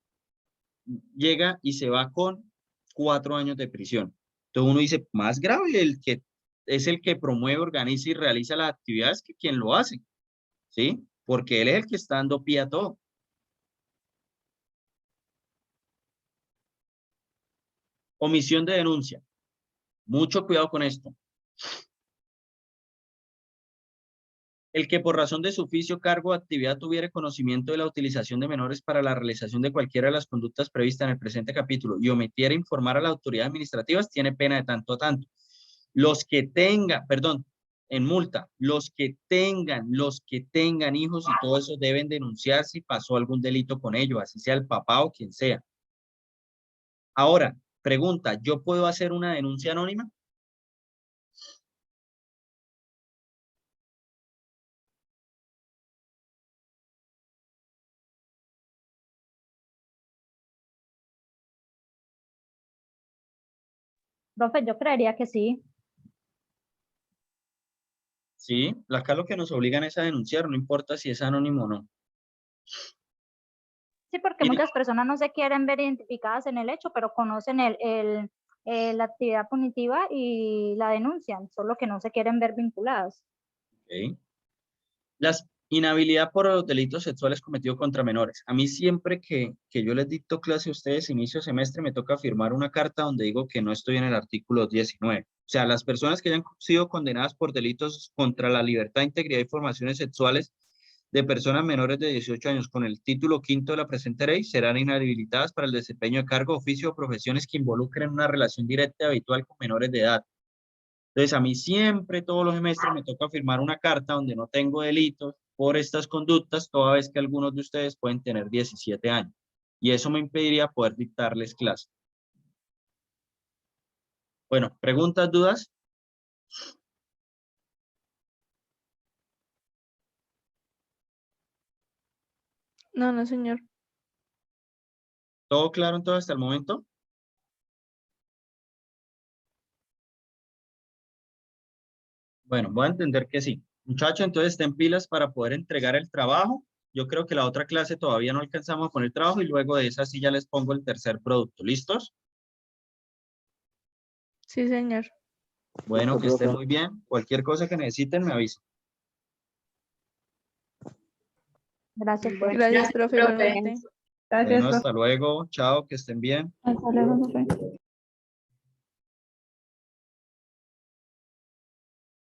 llega y se va con 4 años de prisión. Entonces uno dice, más grave, el que es el que promueve, organiza y realiza las actividades que quien lo hace, ¿sí? Porque él es el que está dando pie a todo. Omisión de denuncia. Mucho cuidado con esto. El que por razón de su oficio, cargo o actividad tuviere conocimiento de la utilización de menores para la realización de cualquiera de las conductas previstas en el presente capítulo y omitiera informar a las autoridades administrativas tiene pena de tanto a tanto. Los que tengan, perdón, en multa. Los que tengan hijos y todo eso deben denunciar si pasó algún delito con ellos, así sea el papá o quien sea. Ahora, pregunta, ¿yo puedo hacer una denuncia anónima? Profe, yo creería que sí. Sí, acá lo que nos obligan es a denunciar, no importa si es anónimo o no. Sí, porque Y- muchas personas no se quieren ver identificadas en el hecho, pero conocen la actividad punitiva y la denuncian, solo que no se quieren ver vinculadas. Ok. Las inhabilidad por los delitos sexuales cometidos contra menores. A mí siempre que yo les dicto clase a ustedes inicio de semestre me toca firmar una carta donde digo que no estoy en el artículo 19. O sea, las personas que hayan sido condenadas por delitos contra la libertad, integridad y formaciones sexuales de personas menores de 18 años con el título quinto de la presente ley serán inhabilitadas para el desempeño de cargo, oficio o profesiones que involucren una relación directa y habitual con menores de edad. Entonces, a mí siempre, todos los semestres, me toca firmar una carta donde no tengo delitos por estas conductas, toda vez que algunos de ustedes pueden tener 17 años. Y eso me impediría poder dictarles clase. Bueno, ¿preguntas, dudas? No, no, señor. ¿Todo claro entonces hasta el momento? Bueno, voy a entender que sí. Muchachos, entonces estén pilas para poder entregar el trabajo. Yo creo que la otra clase todavía no alcanzamos con el trabajo y luego de esa sí ya les pongo el tercer producto. ¿Listos? Sí, señor. Bueno, Listo, que estén profe. muy bien. Cualquier cosa que necesiten me avisen. Gracias, profe. Gracias, Gracias, profe, profe. igualmente. Gracias, Bueno, profe. hasta luego. Chao, que estén bien. Hasta luego, profe.